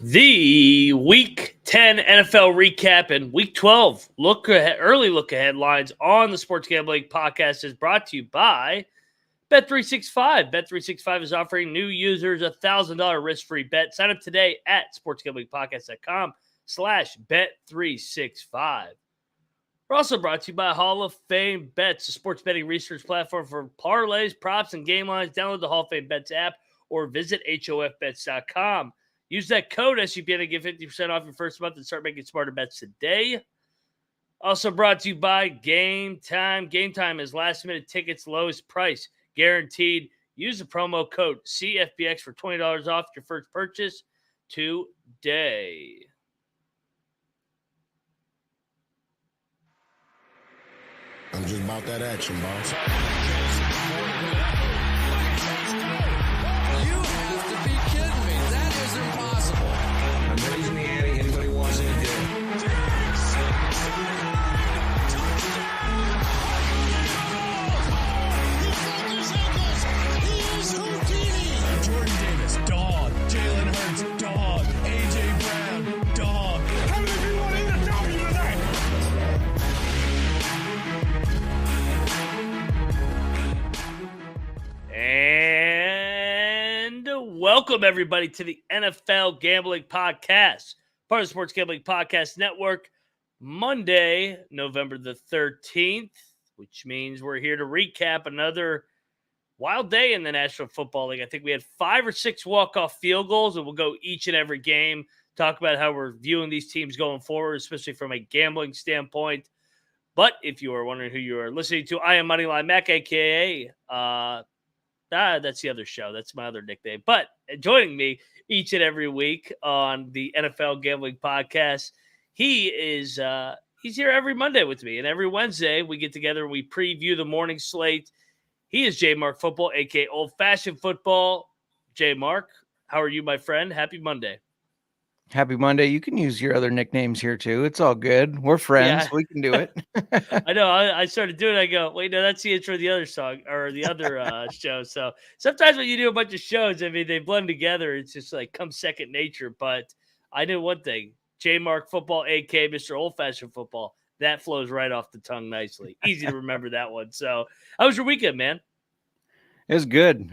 The Week 10 NFL recap and Week 12 early look ahead lines on the Sports Gambling Podcast is brought to you by Bet365. Bet365 is offering new users a $1,000 risk-free bet. Sign up today at sportsgamblingpodcast.com/bet365. We're also brought to you by Hall of Fame Bets, a sports betting research platform for parlays, props, and game lines. Download the Hall of Fame Bets app or visit hofbets.com. Use that code SGPN to get 50% off your first month and start making smarter bets today. Also brought to you by Game Time. Game Time is last-minute tickets, lowest price, guaranteed. Use the promo code CFBX for $20 off your first purchase today. I'm just about that action, boss. You have to be kidding me. That is impossible. I'm raising the ante. Anybody wants any deal? Jordan Davis, dog. Jalen Hurts, dog. AJ Brown, dog. How many of you want to eat a W tonight? And welcome, everybody, to the NFL Gambling Podcast, part of the Sports Gambling Podcast Network. Monday, November the 13th, which means we're here to recap another wild day in the National Football League. I think we had 5 or 6 walk-off field goals, and we'll go each and every game, talk about how we're viewing these teams going forward, especially from a gambling standpoint. But if you are wondering who you are listening to, I am Moneyline Mac, a.k.a. That's the other show. That's my other nickname. But joining me each and every week on the NFL Gambling Podcast, he's here every Monday with me. And every Wednesday, we get together and we preview the morning slate. He is JMark Football, a.k.a. Old Fashioned Football. JMark, how are you, my friend? Happy Monday. Happy Monday. You can use your other nicknames here too. It's all good. We're friends. Yeah. We can do it. I know. I started doing it. I go, wait, no, that's the intro of the other song or the other show. So sometimes when you do a bunch of shows, I mean, they blend together. It's just like comes second nature. But I knew one thing. JMark Football, a.k.a. Mr. Old Fashioned Football. That flows right off the tongue nicely. Easy to remember that one. So how was your weekend, man? It was good.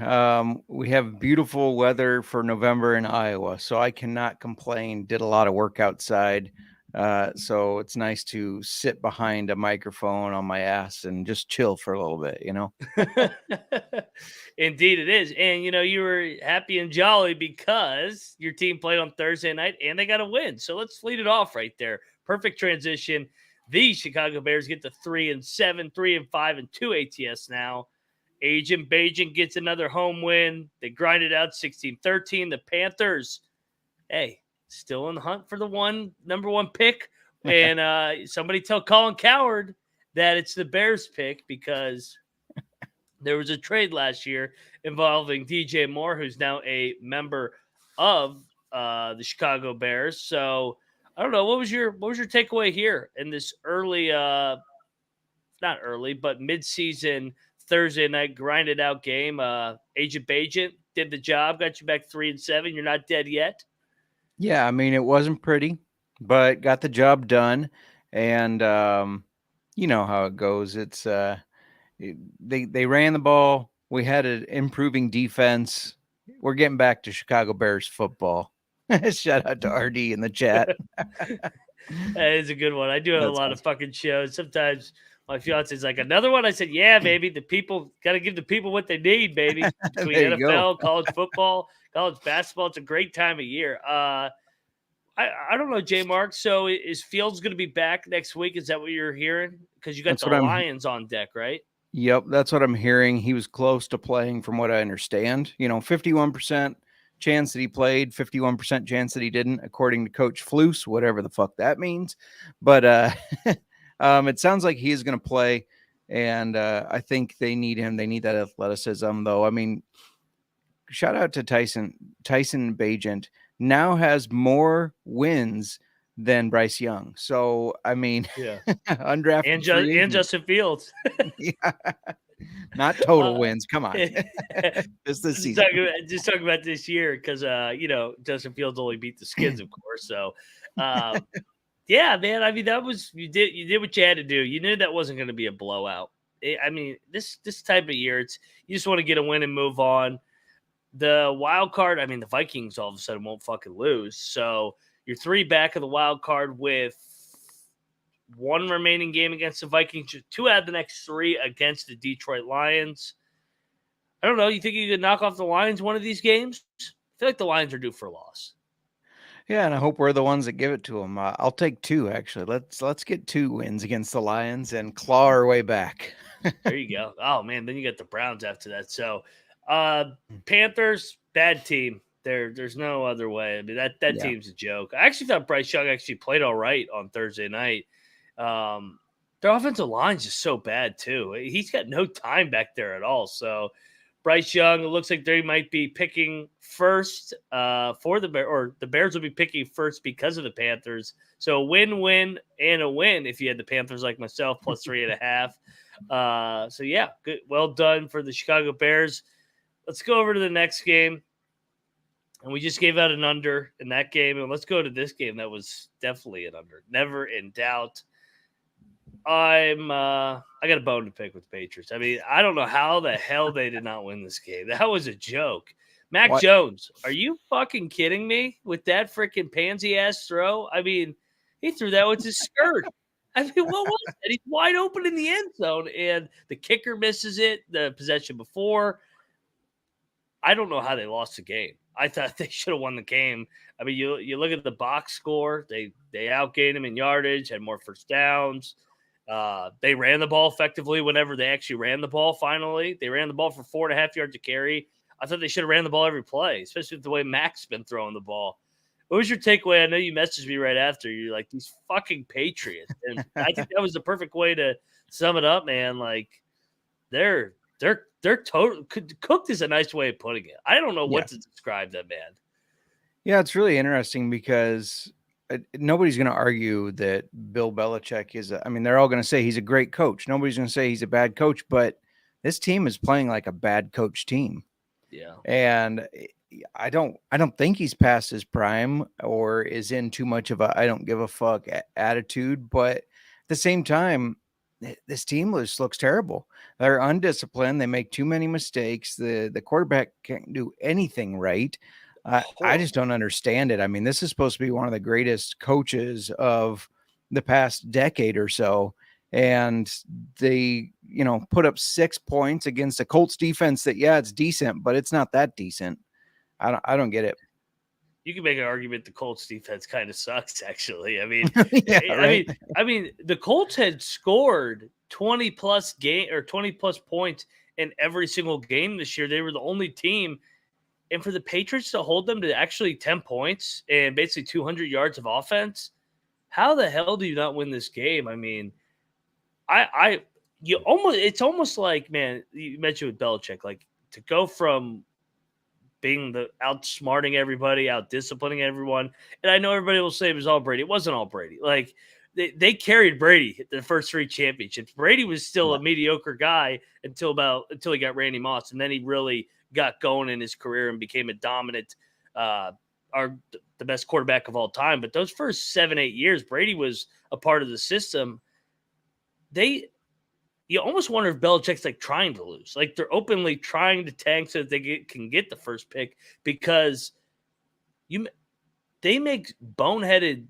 We have beautiful weather for November in Iowa, so I cannot complain. Did a lot of work outside. So it's nice to sit behind a microphone on my ass and just chill for a little bit, you know? Indeed it is. And, you were happy and jolly because your team played on Thursday night and they got a win. So let's lead it off right there. Perfect transition. The Chicago Bears get to 3-7, 3-5, and 2 ATS now. Agent Bajan gets another home win. They grind it out 16-13. The Panthers, hey, still in the hunt for the number one pick. And somebody tell Colin Cowherd that it's the Bears pick because there was a trade last year involving DJ Moore, who's now a member of the Chicago Bears. So I don't know. What was your takeaway here in this early, not early, but midseason Thursday night grinded out game? Agent Bajan did the job, got you back 3-7. You're not dead yet. Yeah, I mean, it wasn't pretty, but got the job done. And you know how it goes. It's they ran the ball. We had an improving defense. We're getting back to Chicago Bears football. Shout out to RD in the chat. That is a good one. I do have a lot of fucking shows. Sometimes my fiance's like, another one? I said, yeah, baby. The people got to give the people what they need, baby. Between NFL, college football, college basketball. It's a great time of year. I don't know, JMark. So is Fields going to be back next week? Is that what you're hearing? Because you got the Lions on deck, right? Yep, that's what I'm hearing. He was close to playing from what I understand. 51% chance that he played, 51% chance that he didn't, according to Coach Flus, whatever the fuck that means. But it sounds like he is going to play, and I think they need him. They need that athleticism, though. I mean, shout out to Tyson Bagent. Now has more wins than Bryce Young. So, I mean, yeah, undrafted and Justin Fields. Yeah. Not total wins. Come on. Just this just season. talking about this year because Justin Fields only beat the Skins, of course. So yeah, man. I mean, that was you did what you had to do. You knew that wasn't going to be a blowout. I mean, this type of year, you just want to get a win and move on. The wild card, I mean, the Vikings all of a sudden won't fucking lose. So you're 3 back of the wild card with 1 remaining game against the Vikings, 2 out of the next 3 against the Detroit Lions. I don't know. You think you could knock off the Lions one of these games? I feel like the Lions are due for a loss. Yeah, and I hope we're the ones that give it to them. I'll take 2, actually. Let's get 2 wins against the Lions and claw our way back. There you go. Oh, man. Then you got the Browns after that. So, Panthers, bad team. There's no other way. I mean, that team's a joke. I actually thought Bryce Young actually played all right on Thursday night. Their offensive line's just so bad, too. He's got no time back there at all. So, Bryce Young, it looks like they might be picking first for the Bears, or the Bears will be picking first because of the Panthers. So a win and a win if you had the Panthers like myself, plus 3.5. So yeah, good, well done for the Chicago Bears. Let's go over to the next game. And we just gave out an under in that game. And let's go to this game that was definitely an under. Never in doubt. I got a bone to pick with the Patriots. I mean, I don't know how the hell they did not win this game. That was a joke. Mac Jones, are you fucking kidding me with that freaking pansy ass throw? I mean, he threw that with his skirt. I mean, what was that? He's wide open in the end zone, and the kicker misses it. The possession before, I don't know how they lost the game. I thought they should have won the game. I mean, you look at the box score. They outgained him in yardage, had more first downs. They ran the ball effectively whenever they actually ran the ball. Finally, they ran the ball for 4.5 yards to carry. I thought they should have ran the ball every play, especially with the way Mac's been throwing the ball. What was your takeaway? I know you messaged me right after. You're like, these fucking Patriots. And I think that was the perfect way to sum it up, man. Like, they're total. Cooked is a nice way of putting it. I don't know what to describe them, man. Yeah, it's really interesting because nobody's going to argue that Bill Belichick is they're all going to say he's a great coach. Nobody's going to say he's a bad coach, but this team is playing like a bad coach team. Yeah. And I don't think he's past his prime or is in too much of a I don't give a fuck attitude, but at the same time, this team looks terrible. They're undisciplined. They make too many mistakes. The quarterback can't do anything right. I just don't understand it. I mean, this is supposed to be one of the greatest coaches of the past decade or so. And they, put up 6 points against a Colts defense that, it's decent, but it's not that decent. I don't get it. You can make an argument the Colts defense kind of sucks, actually. I mean, right? I mean, the Colts had scored 20 plus points in every single game this year. They were the only team. And for the Patriots to hold them to actually 10 points and basically 200 yards of offense, how the hell do you not win this game? I mean, it's almost like, man, you mentioned with Belichick, like to go from being the outsmarting everybody, out disciplining everyone. And I know everybody will say it was all Brady. It wasn't all Brady. Like they carried Brady the first 3 championships. Brady was still a mediocre guy until he got Randy Moss. And then he really got going in his career and became a dominant, the best quarterback of all time. But those first 7-8 years, Brady was a part of the system. You almost wonder if Belichick's like trying to lose, like they're openly trying to tank so that they can get the first pick because they make boneheaded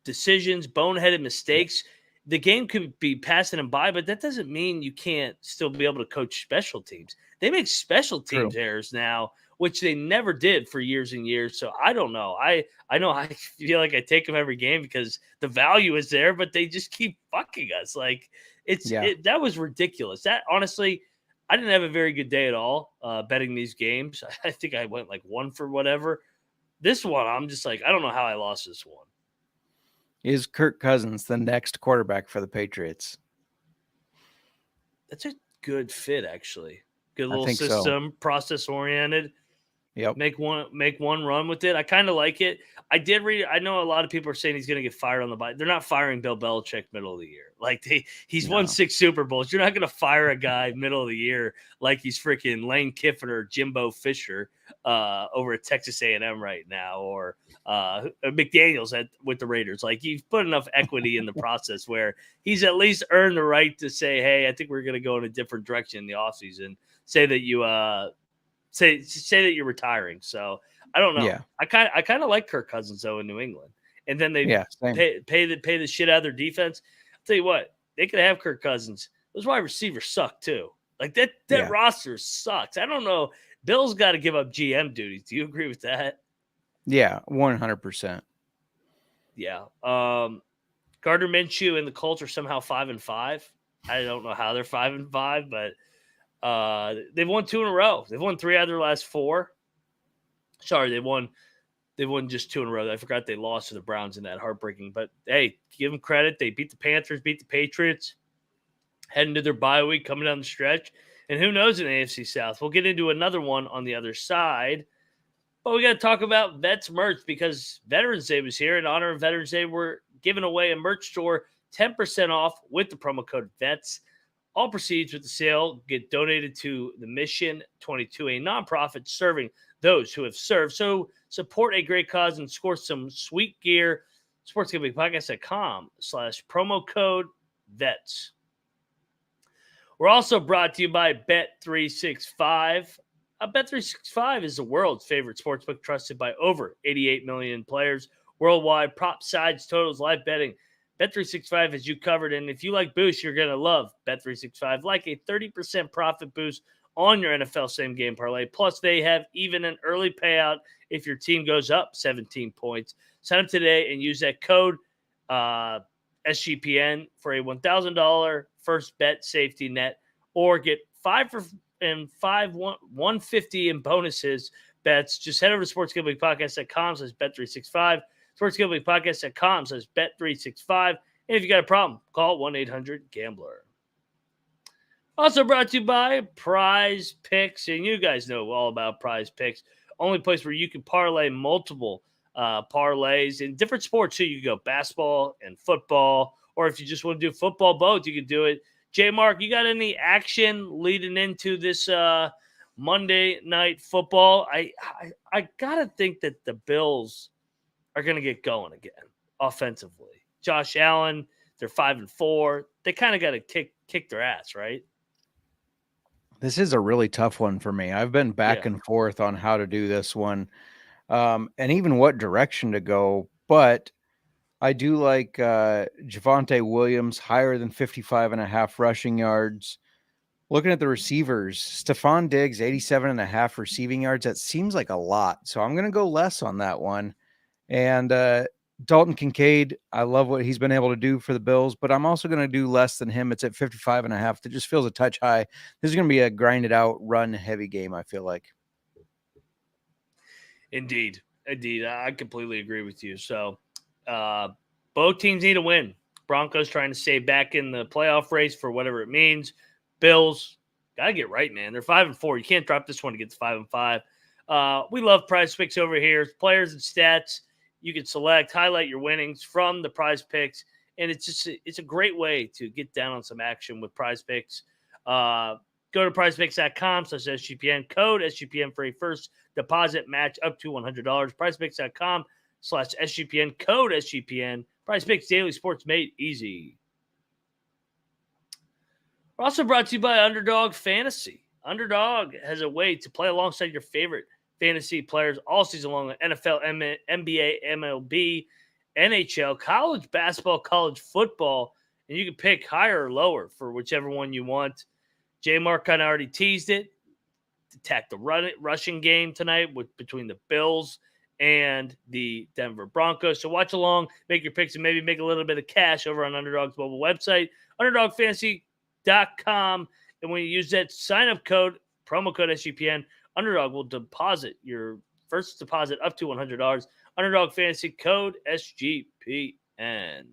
decisions, boneheaded mistakes. The game could be passing them by, but that doesn't mean you can't still be able to coach special teams. They make special teams errors now, which they never did for years and years. So I don't know. I know I feel like I take them every game because the value is there, but they just keep fucking us. Like that was ridiculous. That honestly, I didn't have a very good day at all betting these games. I think I went like 1 for whatever. This one, I'm just like, I don't know how I lost this one. Is Kirk Cousins the next quarterback for the Patriots? That's a good fit, actually. Good little think system, process-oriented. Yep. Make one run with it. I kind of like it. I did read. I know a lot of people are saying he's going to get fired on the bye. They're not firing Bill Belichick middle of the year. Like he's won 6 Super Bowls. You're not going to fire a guy middle of the year like he's freaking Lane Kiffin or Jimbo Fisher over at Texas A&M right now, or McDaniels with the Raiders. Like, you've put enough equity in the process where he's at least earned the right to say, "Hey, I think we're going to go in a different direction in the offseason." Say that you say that you're retiring. So I don't know. Yeah. I kind of like Kirk Cousins though in New England, and then they pay the shit out of their defense. I'll tell you what, they could have Kirk Cousins. Those wide receivers suck too. Like that roster sucks. I don't know. Bill's got to give up GM duties. Do you agree with that? Yeah, 100%. Yeah. Gardner Minshew and the Colts are somehow 5-5. I don't know how they're 5-5, but they've won 2 in a row. They've won 3 out of their last 4. Sorry, they won just 2 in a row. I forgot they lost to the Browns in that heartbreaking. But hey, give them credit. They beat the Panthers, beat the Patriots, heading to their bye week, coming down the stretch. And who knows in the AFC South? We'll get into another one on the other side. But we got to talk about Vets merch because Veterans Day was here. In honor of Veterans Day, we're giving away a merch store 10% off with the promo code VETS. All proceeds with the sale get donated to the Mission 22, a nonprofit serving those who have served. So support a great cause and score some sweet gear. sportsgamblingpodcast.com/promo code VETS. We're also brought to you by Bet365. Bet365 is the world's favorite sportsbook, trusted by over 88 million players worldwide. Prop, sides, totals, live betting. Bet365 has you covered, and if you like boosts, you're going to love Bet365. Like a 30% profit boost on your NFL same-game parlay. Plus, they have even an early payout if your team goes up 17 points. Sign up today and use that code SGPN for a $1,000 first bet safety net, or get 150 in bonuses bets. Just head over to sportsgamblingpodcast.com/bet365. sportsgamblingpodcast.com/bet365. And if you got a problem, call 1-800-GAMBLER. Also brought to you by Prize Picks. And you guys know all about Prize Picks. Only place where you can parlay multiple parlays in different sports. So you can go basketball and football, or if you just want to do football both, you can do it. JMark, you got any action leading into this Monday night football? I gotta think that the Bills are going to get going again offensively. Josh Allen, they're 5-4. They kind of got to kick their ass, right? This is a really tough one for me. I've been back and forth on how to do this one, and even what direction to go. But I do like Javonte Williams, higher than 55.5 rushing yards. Looking at the receivers, Stephon Diggs, 87.5 receiving yards. That seems like a lot. So I'm going to go less on that one. And Dalton Kincaid, I love what he's been able to do for the Bills, but I'm also going to do less than him. It's at 55.5. That just feels a touch high. This is going to be a grinded out, run heavy game, I feel like. Indeed. I completely agree with you. So both teams need a win. Broncos trying to stay back in the playoff race for whatever it means. Bills, got to get right, man. They're 5-4. You can't drop this one to get to 5-5. We love Prize Picks over here. Players and stats. You can select, highlight your winnings from the Prize Picks, and it's a great way to get down on some action with Prize Picks. Go to prizepicks.com/SGPN, code SGPN for a first deposit match up to $100. prizepicks.com/SGPN, code SGPN. Prize Picks, daily sports made easy. We're also brought to you by Underdog Fantasy. Underdog has a way to play alongside your favorite fantasy players all season long. NFL, NBA, MLB, NHL, college basketball, college football, and you can pick higher or lower for whichever one you want. JMark kind of already teased it. Attack the rushing game tonight between the Bills and the Denver Broncos. So watch along, make your picks, and maybe make a little bit of cash over on Underdog's mobile website, underdogfantasy.com. And when you use that sign-up code, promo code SGPN, Underdog will deposit your first deposit up to $100. Underdog Fantasy, code SGPN.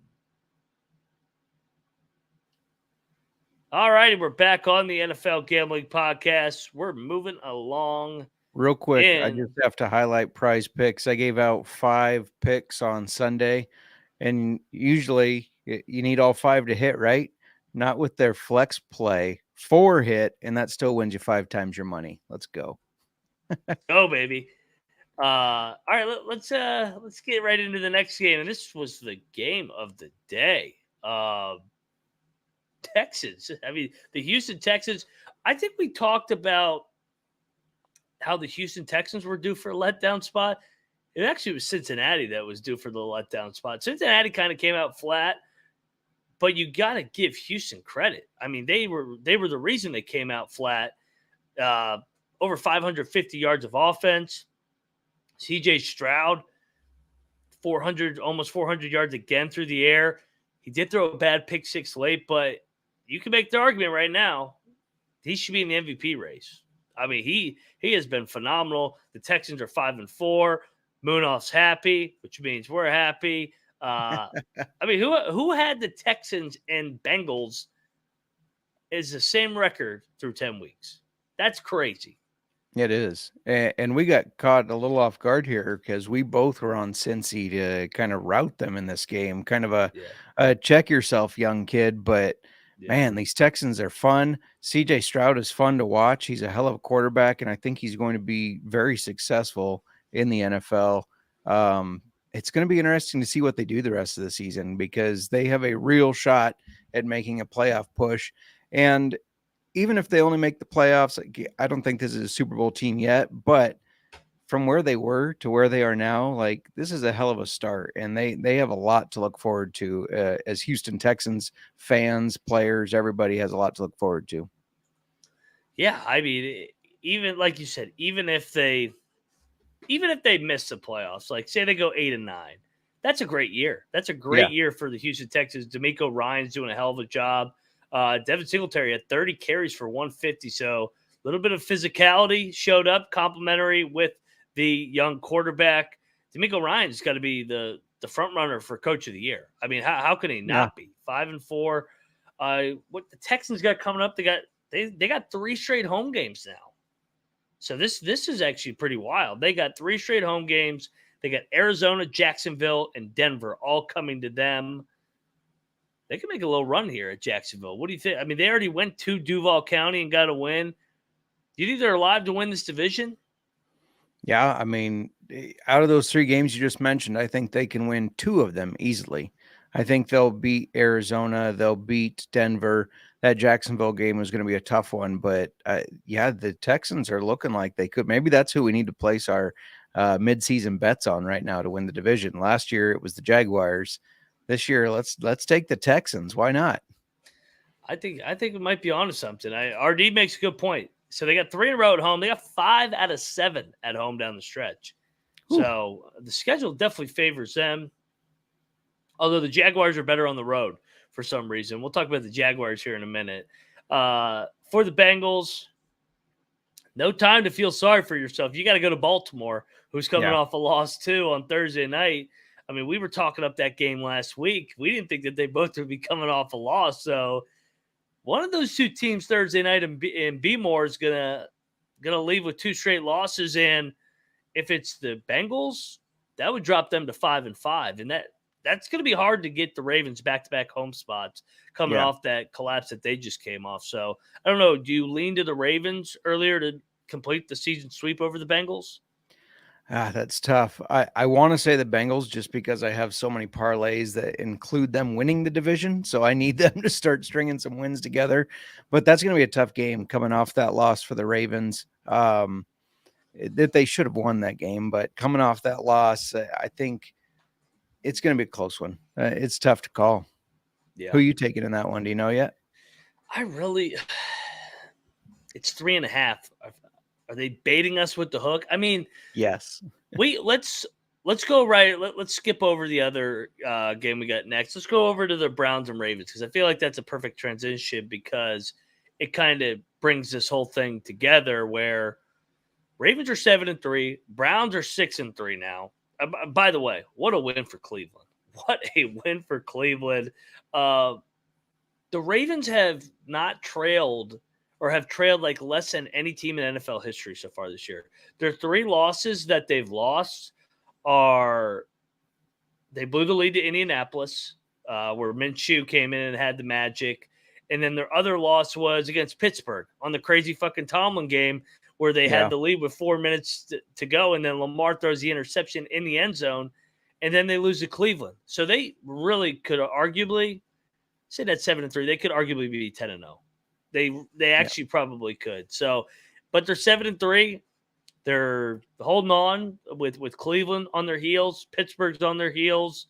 All righty, we're back on the NFL Gambling Podcast. We're moving along Real quick, I And just have to highlight Prize Picks. I gave out 5 picks on Sunday, and usually you need all 5 to hit, right? Not with their flex play. 4 hit, and that still wins you 5 times your money. Let's go. go, baby. All right, let's get right into the next game. And this was the game of the day. Texans. I mean, the Houston Texans. I think we talked about how the Houston Texans were due for a letdown spot. It actually was Cincinnati that was due for the letdown spot. Cincinnati kind of came out flat, but you got to give Houston credit. I mean, they were the reason they came out flat. Over 550 yards of offense. CJ Stroud, 400, almost 400 yards again through the air. He did throw a bad pick six late, but you can make the argument right now he should be in the MVP race. I mean, he has been phenomenal. The Texans are 5-4. Munoz happy, which means we're happy. I mean, who had the Texans and Bengals is the same record through 10 weeks? That's crazy. It is. And we got caught a little off guard here because we both were on Cincy to kind of rout them in this game. Kind of a check yourself, young kid. But, man, these Texans are fun. CJ Stroud is fun to watch. He's a hell of a quarterback, and I think he's going to be very successful in the NFL. It's going to be interesting to see what they do the rest of the season because they have a real shot at making a playoff push. And even if they only make the playoffs, I don't think this is a Super Bowl team yet, but from where they were to where they are now, like this is a hell of a start, and they have a lot to look forward to as Houston Texans fans, players, everybody has a lot to look forward to. Yeah, I mean, even like you said, even if they miss the playoffs, like say they go 8-9, that's a great year. That's a great year for the Houston Texans. DeMeco Ryans doing a hell of a job. Devin Singletary had 30 carries for 150. So a little bit of physicality showed up, complimentary with the young quarterback. DeMeco Ryans got to be the front runner for Coach of the Year. I mean, how can he not be? 5-4. What the Texans got coming up? They got 3 straight home games now. So this is actually pretty wild. They got 3 straight home games. They got Arizona, Jacksonville, and Denver all coming to them. They can make a little run here at Jacksonville. What do you think? I mean, they already went to Duval County and got a win. Do you think they're alive to win this division? Yeah, I mean, out of those 3 games you just mentioned, I think they can win 2 of them easily. I think they'll beat Arizona. They'll beat Denver. That Jacksonville game was going to be a tough one, but the Texans are looking like they could. Maybe that's who we need to place our midseason bets on right now to win the division. Last year it was the Jaguars. This year, let's take the Texans. Why not? I think it might be onto something. RD makes a good point. So they got 3 in a row at home. They got 5 out of 7 at home down the stretch. Ooh. So the schedule definitely favors them. Although the Jaguars are better on the road for some reason. We'll talk about the Jaguars here in a minute. For the Bengals, no time to feel sorry for yourself. You got to go to Baltimore, who's coming off a loss too on Thursday night. I mean, we were talking up that game last week. We didn't think that they both would be coming off a loss. So one of those 2 teams Thursday night in B-More is gonna leave with 2 straight losses. And if it's the Bengals, that would drop them to 5-5. And that's going to be hard to get the Ravens back-to-back home spots coming off that collapse that they just came off. So I don't know. Do you lean to the Ravens earlier to complete the season sweep over the Bengals? That's tough. I want to say the Bengals just because I have so many parlays that include them winning the division. So I need them to start stringing some wins together. But that's going to be a tough game coming off that loss for the Ravens. That they should have won that game. But coming off that loss, I think it's going to be a close one. It's tough to call. Yeah. Who are you taking in that one? Do you know yet? It's 3.5. Are they baiting us with the hook? I mean, yes. Let's go right. Let's skip over the other game we got next. Let's go over to the Browns and Ravens because I feel like that's a perfect transition because it kind of brings this whole thing together where Ravens are 7-3, Browns are 6-3 now. By the way, what a win for Cleveland! What a win for Cleveland. The Ravens have not trailed or have trailed like less than any team in NFL history so far this year. Their 3 losses that they've lost are they blew the lead to Indianapolis, where Minshew came in and had the magic. And then their other loss was against Pittsburgh on the crazy fucking Tomlin game where they had the lead with 4 minutes to go. And then Lamar throws the interception in the end zone. And then they lose to Cleveland. So they really could arguably say that 7-3. They could arguably be 10-0. They actually probably could. So, but they're 7-3. They're holding on with Cleveland on their heels. Pittsburgh's on their heels.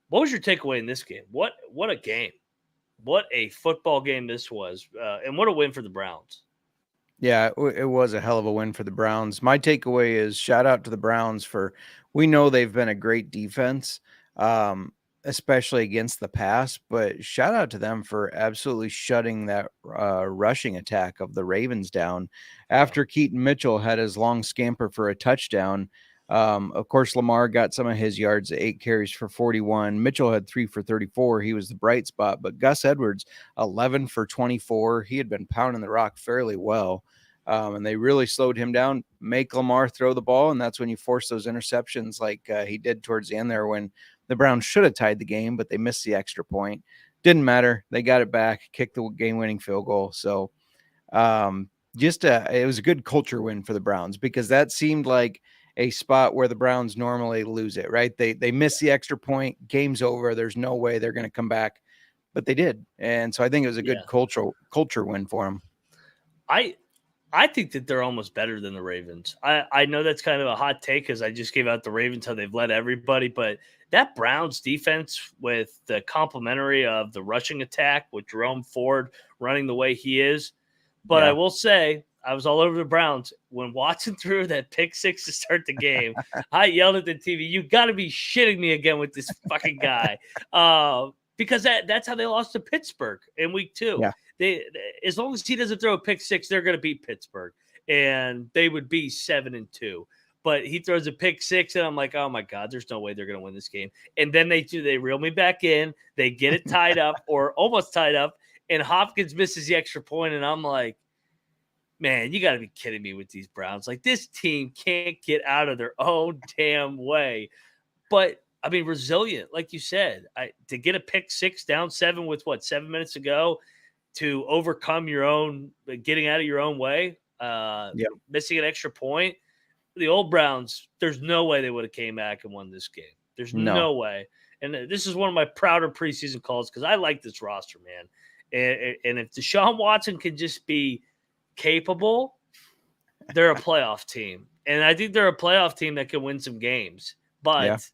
What was your takeaway in this game? What a game. What a football game this was. And what a win for the Browns. Yeah, it was a hell of a win for the Browns. My takeaway is shout out to the Browns we know they've been a great defense, especially against the pass, but shout out to them for absolutely shutting that rushing attack of the Ravens down after Keaton Mitchell had his long scamper for a touchdown. Of course, Lamar got some of his yards, 8 carries for 41. Mitchell had 3 for 34. He was the bright spot, but Gus Edwards, 11 for 24. He had been pounding the rock fairly well. And they really slowed him down, make Lamar throw the ball. And that's when you force those interceptions like he did towards the end there when the Browns should have tied the game, but they missed the extra point. Didn't matter. They got it back, kicked the game-winning field goal. So it was a good culture win for the Browns because that seemed like a spot where the Browns normally lose it, right? They miss the extra point, game's over. There's no way they're going to come back, but they did. And so I think it was a good culture win for them. I think that they're almost better than the Ravens. I know that's kind of a hot take because I just gave out the Ravens how they've led everybody, but that Browns defense with the complementary of the rushing attack with Jerome Ford running the way he is. But I will say, I was all over the Browns. When Watson threw that pick 6 to start the game, I yelled at the TV, you got to be shitting me again with this fucking guy. Because that's how they lost to Pittsburgh in week 2. Yeah. They as long as he doesn't throw a pick 6, they're going to beat Pittsburgh, and they would be 7-2. But he throws a pick 6, and I'm like, oh my God, there's no way they're going to win this game. And then they reel me back in, they get it tied up or almost tied up, and Hopkins misses the extra point, and I'm like, man, you got to be kidding me with these Browns. Like, this team can't get out of their own damn way. But I mean, resilient, like you said, to get a pick 6 down 7 with 7 minutes to go. To overcome your own getting out of your own way, missing an extra point. The old Browns, there's no way they would have came back and won this game. There's no way. And this is one of my prouder preseason calls because I like this roster, man. And if Deshaun Watson can just be capable, they're a playoff team. And I think they're a playoff team that can win some games. But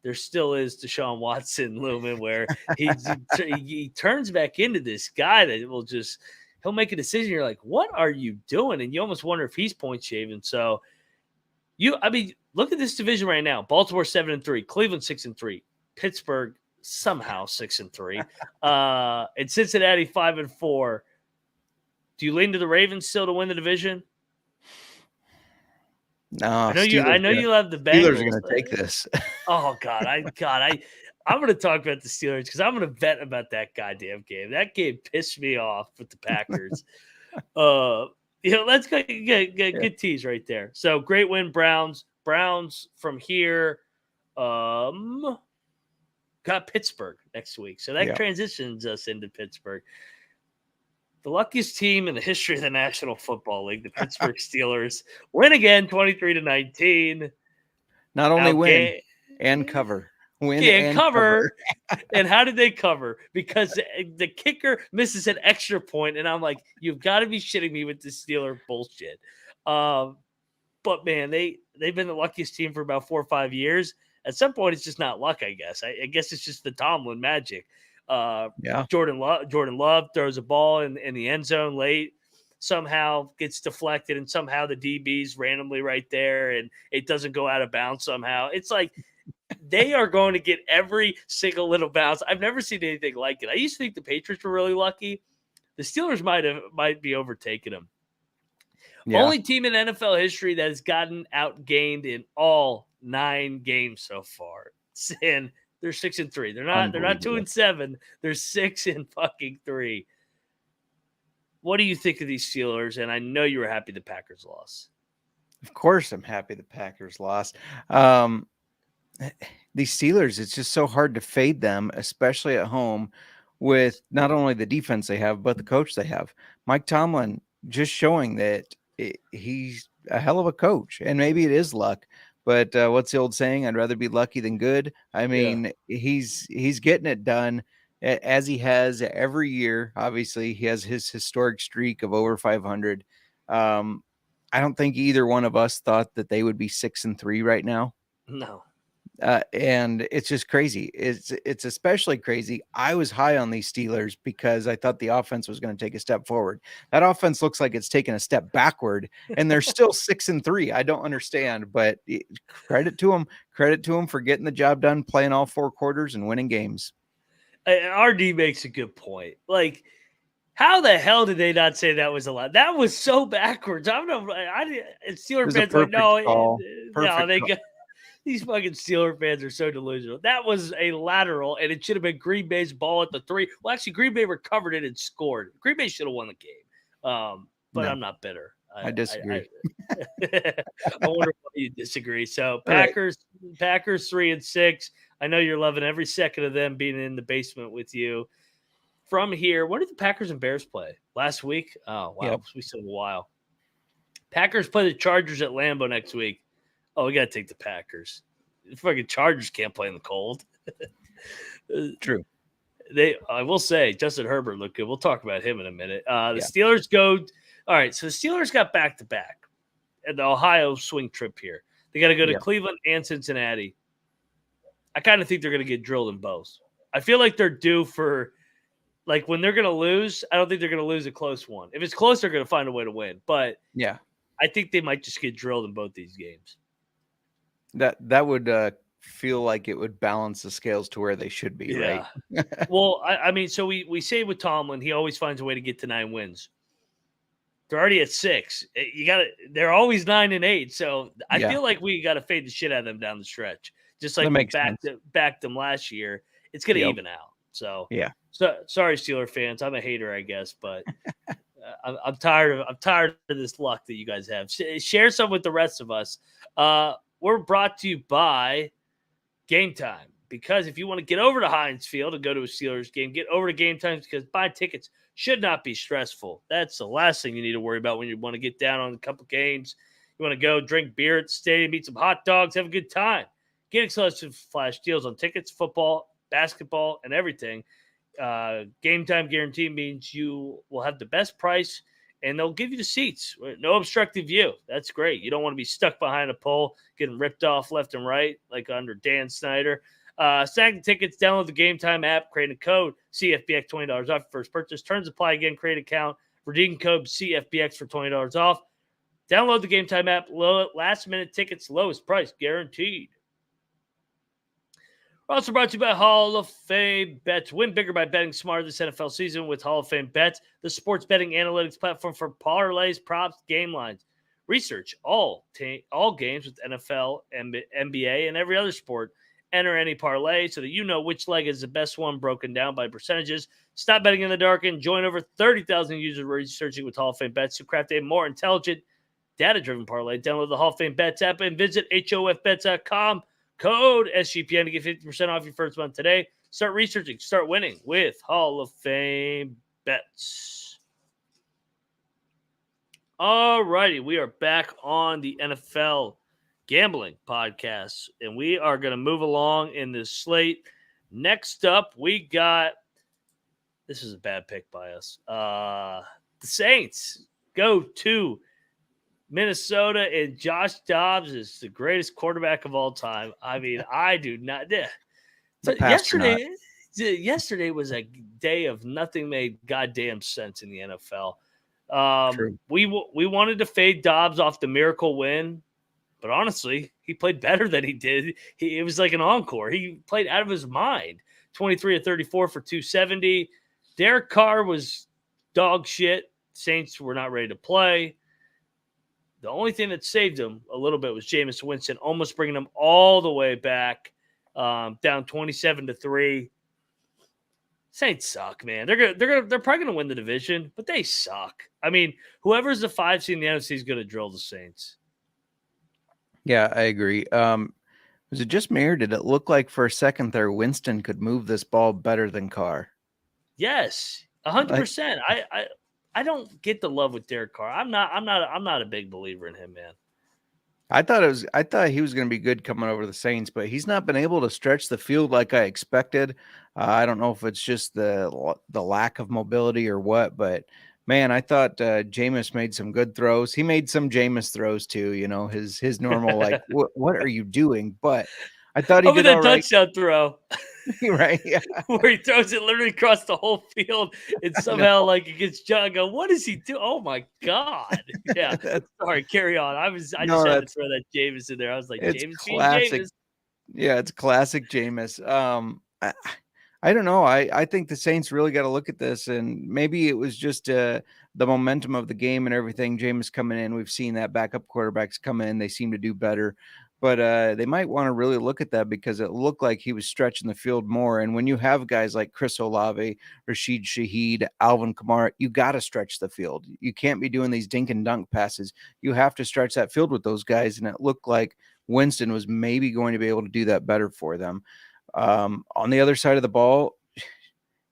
there still is Deshaun Watson looming where he turns back into this guy that will just – he'll make a decision. You're like, what are you doing? And you almost wonder if he's point shaving. So, look at this division right now. Baltimore 7-3, Cleveland 6-3, Pittsburgh somehow 6-3, and Cincinnati 5-4. Do you lean to the Ravens still to win the division? No, I know you love the Bengals. Steelers are going to take this. Oh God, I'm going to talk about the Steelers because I'm going to bet about that goddamn game. That game pissed me off with the Packers. Let's go get good tease right there. So great win, Browns. Browns from here, got Pittsburgh next week. So that transitions us into Pittsburgh. The luckiest team in the history of the National Football League, the Pittsburgh Steelers, win again, 23-19. Not only win and cover. Win and cover. And how did they cover? Because the kicker misses an extra point, and I'm like, you've got to be shitting me with this Steeler bullshit. But man, they've been the luckiest team for about 4 or 5 years. At some point, it's just not luck, I guess. I guess it's just the Tomlin magic. Jordan Love throws a ball in the end zone late, somehow gets deflected, and somehow the DB's randomly right there, and it doesn't go out of bounds somehow. It's like they are going to get every single little bounce. I've never seen anything like it. I used to think the Patriots were really lucky. The Steelers might be overtaking them. Only team in NFL history that has gotten outgained in all 9 games so far. And they're 6-3. They're not 2-7. They're 6-3. what do you think of these Steelers? And I know you were happy the Packers lost. Of course, I'm happy the Packers lost. These Steelers, it's just so hard to fade them, especially at home with not only the defense they have, but the coach they have. Mike Tomlin just showing that he's a hell of a coach, and maybe it is luck. But what's the old saying? I'd rather be lucky than good. I mean, he's getting it done as he has every year. Obviously, he has his historic streak of over 500. I don't think either one of us thought that they would be 6-3 right now. No. And it's just crazy. It's especially crazy. I was high on these Steelers because I thought the offense was going to take a step forward. That offense looks like it's taken a step backward, and they're still 6-3. I don't understand, but credit to them for getting the job done, playing all 4 quarters and winning games. RD makes a good point. Like, how the hell did they not say that was a lot? That was so backwards. I don't know. Steelers fans like, no, they got. These fucking Steeler fans are so delusional. That was a lateral, and it should have been Green Bay's ball at the 3. Well, actually, Green Bay recovered it and scored. Green Bay should have won the game. But no, I'm not bitter. I disagree. I wonder why you disagree. So Packers 3-6. I know you're loving every second of them being in the basement with you. From here, when did the Packers and Bears play? Last week? Oh, wow. Yep. We still have a while. Packers play the Chargers at Lambeau next week. Oh, we got to take the Packers. The fucking Chargers can't play in the cold. True. I will say, Justin Herbert looked good. We'll talk about him in a minute. Steelers go – all right, so the Steelers got back-to-back at the Ohio swing trip here. They got to go to Cleveland and Cincinnati. I kind of think they're going to get drilled in both. I feel like they're due for – like, when they're going to lose, I don't think they're going to lose a close one. If it's close, they're going to find a way to win. But I think they might just get drilled in both these games. That would feel like it would balance the scales to where they should be, right? Well, I mean, so we say with Tomlin, he always finds a way to get to 9 wins. They're already at 6. They're always 9-8. So I feel like we got to fade the shit out of them down the stretch, just like we backed them last year. It's going to even out. So So sorry, Steeler fans. I'm a hater, I guess, but I'm tired of this luck that you guys have. Share some with the rest of us. We're brought to you by Game Time, because if you want to get over to Heinz Field and go to a Steelers game, get over to Game Time, because buying tickets should not be stressful. That's the last thing you need to worry about when you want to get down on a couple games. You want to go drink beer at the stadium, eat some hot dogs, have a good time. Get exclusive flash deals on tickets, football, basketball, and everything. Game Time guarantee means you will have the best price, and they'll give you the seats. No obstructive view. That's great. You don't want to be stuck behind a pole, getting ripped off left and right, like under Dan Snyder. Snag the tickets, download the Game Time app, create a code, CFBX, $20 off your first purchase. Terms apply again, create an account, redeem code CFBX for $20 off. Download the Game Time app. Last-minute tickets, lowest price, guaranteed. We're also brought to you by Hall of Fame Bets. Win bigger by betting smarter this NFL season with Hall of Fame Bets, the sports betting analytics platform for parlays, props, game lines. Research all games with NFL, NBA, and every other sport. Enter any parlay so that you know which leg is the best one, broken down by percentages. Stop betting in the dark and join over 30,000 users researching with Hall of Fame Bets to craft a more intelligent, data-driven parlay. Download the Hall of Fame Bets app and visit hofbets.com. Code SGPN to get 50% off your first month today. Start researching, start winning with Hall of Fame Bets. All righty, we are back on the NFL Gambling Podcast, and we are going to move along in this slate. Next up, we got, this is a bad pick by us, the Saints go to Minnesota, and Josh Dobbs is the greatest quarterback of all time. I mean, I do not. So yesterday was a day of nothing made goddamn sense in the NFL. We wanted to fade Dobbs off the miracle win, but honestly, he played better than he did. It was like an encore. He played out of his mind. 23 of 34 for 270. Derek Carr was dog shit. Saints were not ready to play. The only thing that saved him a little bit was Jameis Winston, almost bringing him all the way back, down 27-3. Saints suck, man. They're probably gonna win the division, but they suck. I mean, whoever's the 5 seed in the NFC is gonna drill the Saints. Yeah, I agree. Was it just me, or did it look like for a second there Winston could move this ball better than Carr? Yes, 100%. I don't get the love with Derek Carr. I'm not a big believer in him, man. I thought he was going to be good coming over the Saints, but he's not been able to stretch the field like I expected. I don't know if it's just the lack of mobility or what, but man, I thought Jameis made some good throws. He made some Jameis throws too, his normal like what are you doing? But I thought he Over did all that right. touchdown throw. Right? Yeah. Where he throws it literally across the whole field and somehow like it gets John. I go, what does he do? Oh my god! Yeah, sorry. Carry on. I just had to throw that Jameis in there. I was like, it's Jameis being classic. Jameis. Yeah, it's classic Jameis. I don't know. I think the Saints really got to look at this, and maybe it was just the momentum of the game and everything. Jameis coming in, we've seen that backup quarterbacks come in; they seem to do better. But they might want to really look at that because it looked like he was stretching the field more. And when you have guys like Chris Olave, Rashid Shaheed, Alvin Kamara, you got to stretch the field. You can't be doing these dink and dunk passes. You have to stretch that field with those guys. And it looked like Winston was maybe going to be able to do that better for them. On the other side of the ball,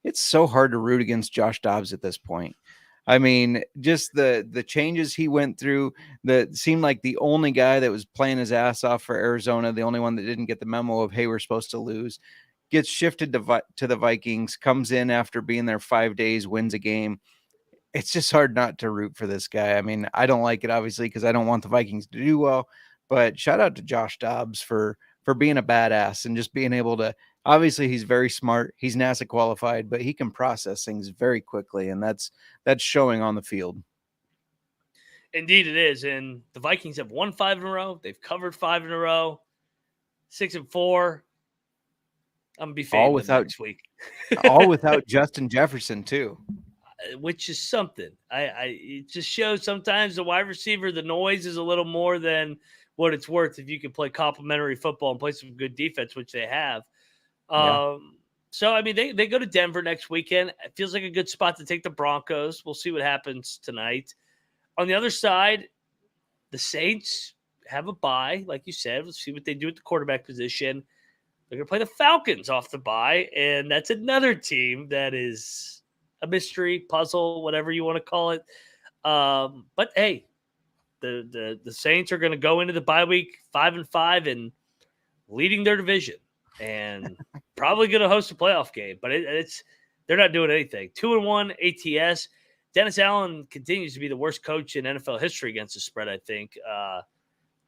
it's so hard to root against Josh Dobbs at this point. I mean, just the changes he went through, that seemed like the only guy that was playing his ass off for Arizona, the only one that didn't get the memo of, hey, we're supposed to lose, gets shifted to the Vikings, comes in after being there 5 days, wins a game. It's just hard not to root for this guy. I mean, I don't like it, obviously, because I don't want the Vikings to do well, but shout out to Josh Dobbs for being a badass and just being able to, obviously he's very smart. He's NASA qualified, but he can process things very quickly. And that's showing on the field. Indeed it is. And the Vikings have won 5 in a row. They've covered 5 in a row, 6-4. I'm going to be fading them next week. All without Justin Jefferson too. Which is something. It just shows sometimes the wide receiver, the noise is a little more than what it's worth if you can play complimentary football and play some good defense, which they have. So, I mean, they go to Denver next weekend. It feels like a good spot to take the Broncos. We'll see what happens tonight. On the other side, the Saints have a bye, like you said. Let's see what they do at the quarterback position. They're going to play the Falcons off the bye, and that's another team that is a mystery, puzzle, whatever you want to call it. But, hey, the Saints are going to go into the bye week 5-5 and leading their division and probably going to host a playoff game. But they're not doing anything. 2-1 ATS. Dennis Allen continues to be the worst coach in NFL history against the spread, I think.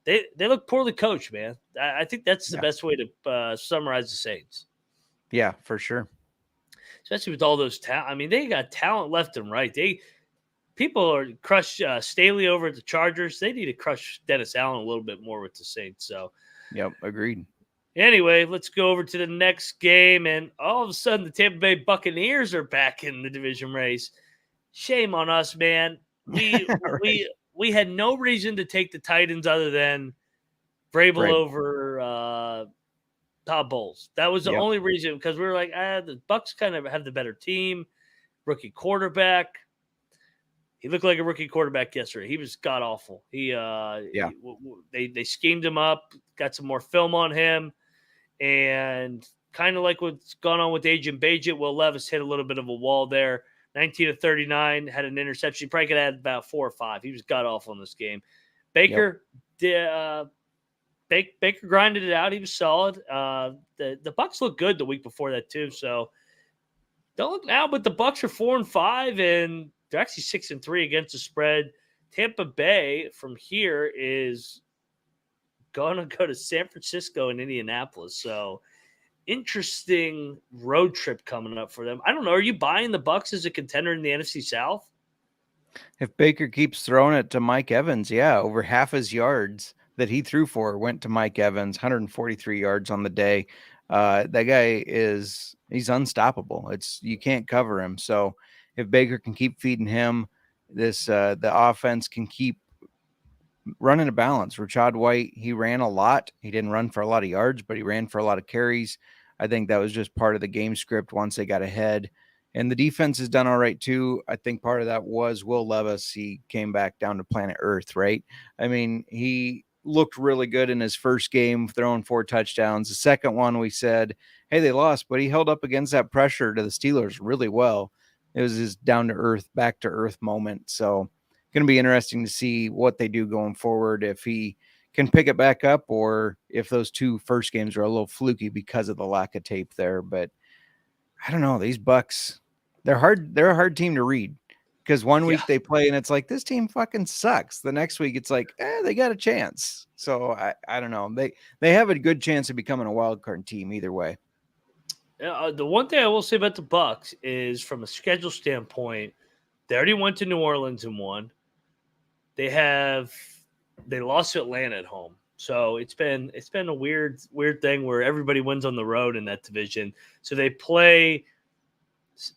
They look poorly coached, man. I think that's the best way to summarize the Saints. Yeah, for sure. Especially with all those talent. I mean, they got talent left and right. People are crushed Staley over at the Chargers. They need to crush Dennis Allen a little bit more with the Saints. So, yep, agreed. Anyway, let's go over to the next game. And all of a sudden, the Tampa Bay Buccaneers are back in the division race. Shame on us, man. We had no reason to take the Titans other than Vrabel over Todd Bowles. That was the only reason, because we were like, the Bucs kind of have the better team. Rookie quarterback. He looked like a rookie quarterback yesterday. He was god awful. They schemed him up, got some more film on him, and kind of like what's gone on with Agent Bajet, Will Levis hit a little bit of a wall there. 19-39, had an interception. He probably could have had about 4 or 5. He was god awful in this game. Baker Baker grinded it out. He was solid. The Bucs looked good the week before that too. So don't look now, but the Bucs are 4-5, and they're actually 6-3 against the spread. Tampa Bay from here is going to go to San Francisco and Indianapolis. So interesting road trip coming up for them. I don't know. Are you buying the Bucs as a contender in the NFC South? If Baker keeps throwing it to Mike Evans, over half his yards that he threw for went to Mike Evans, 143 yards on the day. That guy he's unstoppable. You can't cover him. So if Baker can keep feeding him, the offense can keep running a balance. Rashad White, he ran a lot. He didn't run for a lot of yards, but he ran for a lot of carries. I think that was just part of the game script once they got ahead. And the defense has done all right too. I think part of that was Will Levis. He came back down to planet Earth, right? I mean, he looked really good in his first game, throwing 4 touchdowns. The second one, we said, hey, they lost, but he held up against that pressure to the Steelers really well. It was his down to earth, back to earth moment. So going to be interesting to see what they do going forward, if he can pick it back up or if those 2 first games are a little fluky because of the lack of tape there. But I don't know, these Bucks, they're a hard team to read, because one week they play and it's like, this team fucking sucks. The next week it's like, they got a chance. So I don't know. They have a good chance of becoming a wild card team either way. The one thing I will say about the Bucks is, from a schedule standpoint, they already went to New Orleans and won. They lost to Atlanta at home. So it's been a weird thing where everybody wins on the road in that division. So they play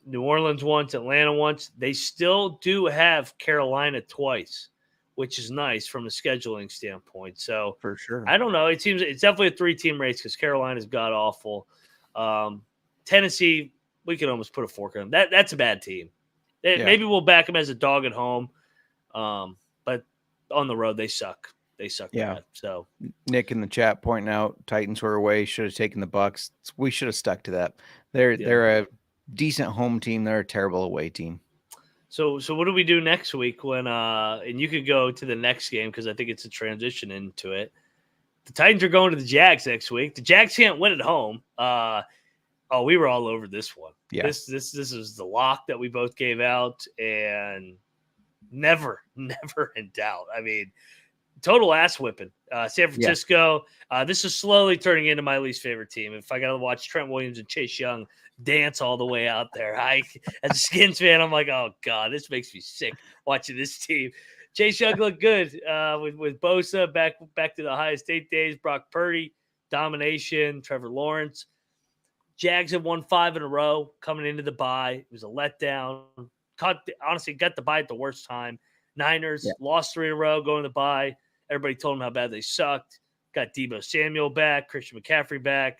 New Orleans once, Atlanta once. They still do have Carolina twice, which is nice from a scheduling standpoint. So for sure, I don't know. It's definitely a 3-team race because Carolina's god awful. Tennessee, we can almost put a fork in them. That's a bad team. Maybe we'll back them as a dog at home, but on the road they suck. They suck bad. So Nick in the chat pointing out Titans were away, should have taken the Bucks. We should have stuck to that. They're a decent home team. They're a terrible away team. So what do we do next week when and you could go to the next game because I think it's a transition into it. The Titans are going to the Jags next week. The Jags can't win at home. We were all over this one. Yeah. This is the lock that we both gave out, and never in doubt. I mean, total ass whipping. San Francisco. This is slowly turning into my least favorite team. If I got to watch Trent Williams and Chase Young dance all the way out there, as a Skins fan, I'm like, oh God, this makes me sick watching this team. Chase Young looked good with Bosa back to the Ohio State days. Brock Purdy, domination. Trevor Lawrence. Jags have won 5 in a row coming into the bye. It was a letdown. Honestly, got the bye at the worst time. Niners lost 3 in a row going to the bye. Everybody told them how bad they sucked. Got Deebo Samuel back, Christian McCaffrey back.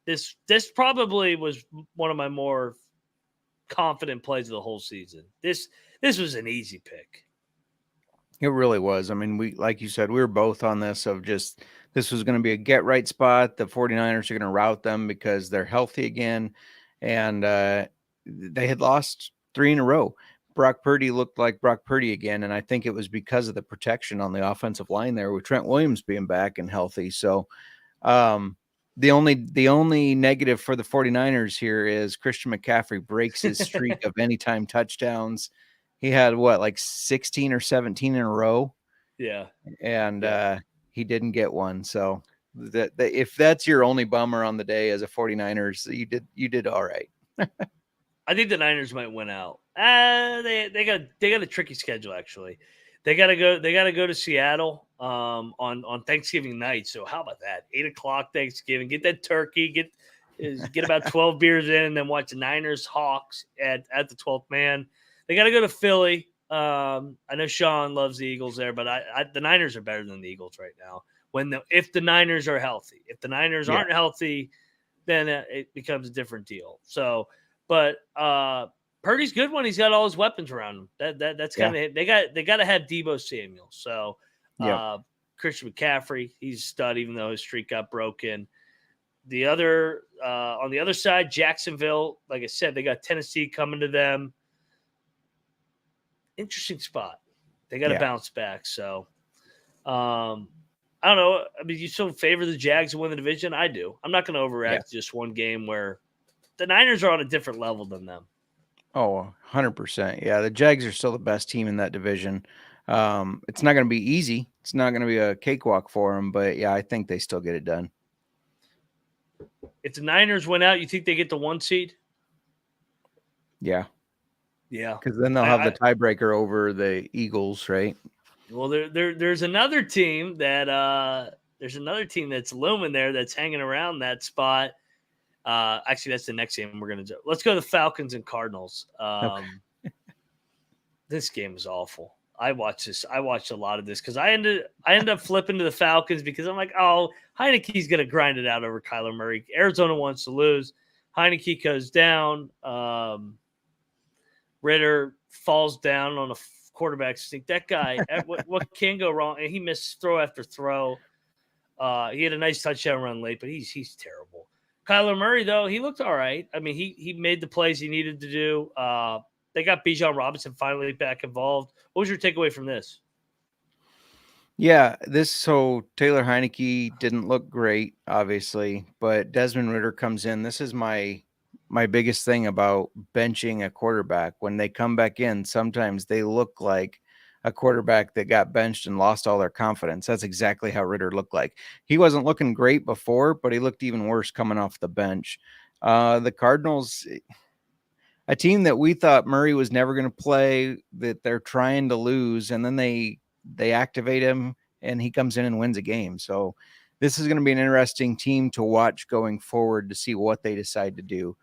This probably was one of my more confident plays of the whole season. This was an easy pick. It really was. I mean, like you said, we were both on this of just this was going to be a get right spot. The 49ers are going to rout them because they're healthy again. And they had lost 3 in a row. Brock Purdy looked like Brock Purdy again. And I think it was because of the protection on the offensive line there with Trent Williams being back and healthy. So the only negative for the 49ers here is Christian McCaffrey breaks his streak of anytime touchdowns. He had like 16 or 17 in a row. Yeah. And he didn't get one. So if that's your only bummer on the day as a 49ers, you did all right. I think the Niners might win out. They got a tricky schedule actually. They gotta go to Seattle on Thanksgiving night. So how about that? 8:00 Thanksgiving. Get that turkey, get about 12 beers in, and then watch the Niners Hawks at the 12th man. They got to go to Philly. I know Sean loves the Eagles there, but the Niners are better than the Eagles right now. If the Niners are healthy, if the Niners aren't healthy, then it becomes a different deal. So, but Purdy's good when he's got all his weapons around him. That's kind of they got to have Deebo Samuel. So, Christian McCaffrey, he's a stud, even though his streak got broken. The other on the other side, Jacksonville, like I said, they got Tennessee coming to them. Interesting spot. They got to bounce back. So, I don't know. I mean, you still favor the Jags to win the division? I do. I'm not going to overreact to just one game where the Niners are on a different level than them. Oh, 100%. Yeah, the Jags are still the best team in that division. It's not going to be easy. It's not going to be a cakewalk for them, but yeah, I think they still get it done. If the Niners win out, you think they get the 1 seed? Yeah. Yeah. Because then they'll have the tiebreaker over the Eagles, right? Well, there's another team that's looming there that's hanging around that spot. Actually, that's the next game we're going to do. Let's go to the Falcons and Cardinals. This game is awful. I watched a lot of this because I ended up flipping to the Falcons because I'm like, oh, Heineke's going to grind it out over Kyler Murray. Arizona wants to lose. Heineke goes down. Ritter falls down on a quarterback sneak. That guy, what can go wrong? And he missed throw after throw. He had a nice touchdown run late, but he's terrible. Kyler Murray, though, he looked all right. I mean, he made the plays he needed to do. They got Bijan Robinson finally back involved. What was your takeaway from this? Yeah, so Taylor Heineke didn't look great, obviously, but Desmond Ritter comes in. This is my biggest thing about benching a quarterback. When they come back in, sometimes they look like a quarterback that got benched and lost all their confidence. That's exactly how Ritter looked like. He wasn't looking great before, but he looked even worse coming off the bench. The Cardinals, a team that we thought Murray was never going to play, that they're trying to lose, and then they activate him and he comes in and wins a game. So this is going to be an interesting team to watch going forward to see what they decide to do.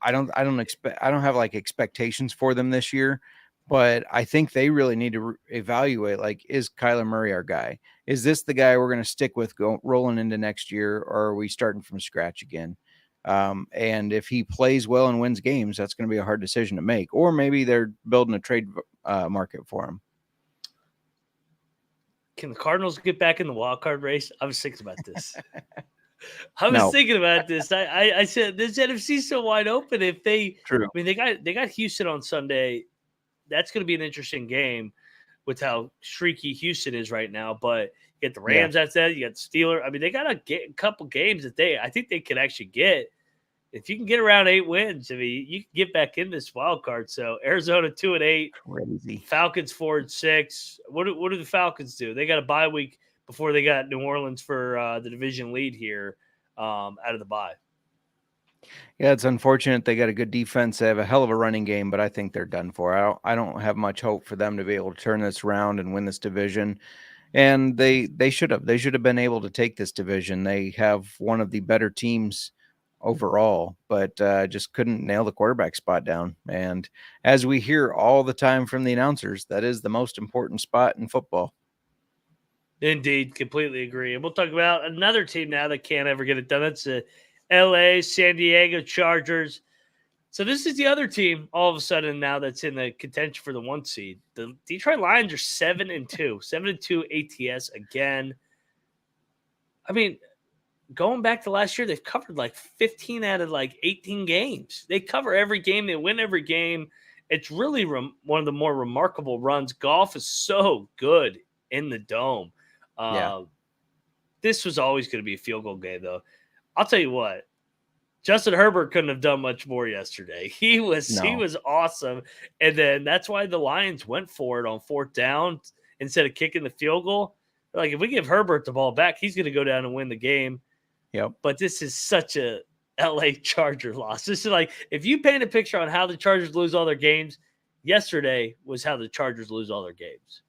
I don't have like expectations for them this year, but I think they really need to evaluate, like, is Kyler Murray our guy? Is this the guy we're going to stick with rolling into next year, or are we starting from scratch again? And if he plays well and wins games, that's going to be a hard decision to make. Or maybe they're building a trade market for him. Can the Cardinals get back in the wild card race? I was thinking about this. Thinking about this. I said this NFC's so wide open. If they, True. I mean, they got Houston on Sunday. That's going to be an interesting game with how streaky Houston is right now. But you get the Rams after that. You got the Steelers. I mean, they got a couple games that I think they could actually get. If you can get around 8 wins, I mean, you can get back in this wild card. So Arizona 2-8, crazy. Falcons 4-6. What do the Falcons do? They got a bye week before they got New Orleans for the division lead here out of the bye. Yeah, it's unfortunate. They got a good defense. They have a hell of a running game, but I think they're done for. I don't have much hope for them to be able to turn this around and win this division. And they should have. They should have been able to take this division. They have one of the better teams overall, but just couldn't nail the quarterback spot down. And as we hear all the time from the announcers, that is the most important spot in football. Indeed, completely agree. And we'll talk about another team now that can't ever get it done. That's the LA San Diego Chargers. So this is the other team all of a sudden now that's in the contention for the 1 seed. The Detroit Lions are 7-2, 7-2 ATS again. I mean, going back to last year, they've covered like 15 out of like 18 games. They cover every game. They win every game. It's really one of the more remarkable runs. Golf is so good in the Dome. This was always going to be a field goal game, though. I'll tell you what, Justin Herbert couldn't have done much more yesterday. He was awesome. And then that's why the Lions went for it on 4th down instead of kicking the field goal. Like, if we give Herbert the ball back, he's going to go down and win the game. Yep. But this is such a LA Charger loss. This is like, if you paint a picture on how the Chargers lose all their games, yesterday was how the Chargers lose all their games.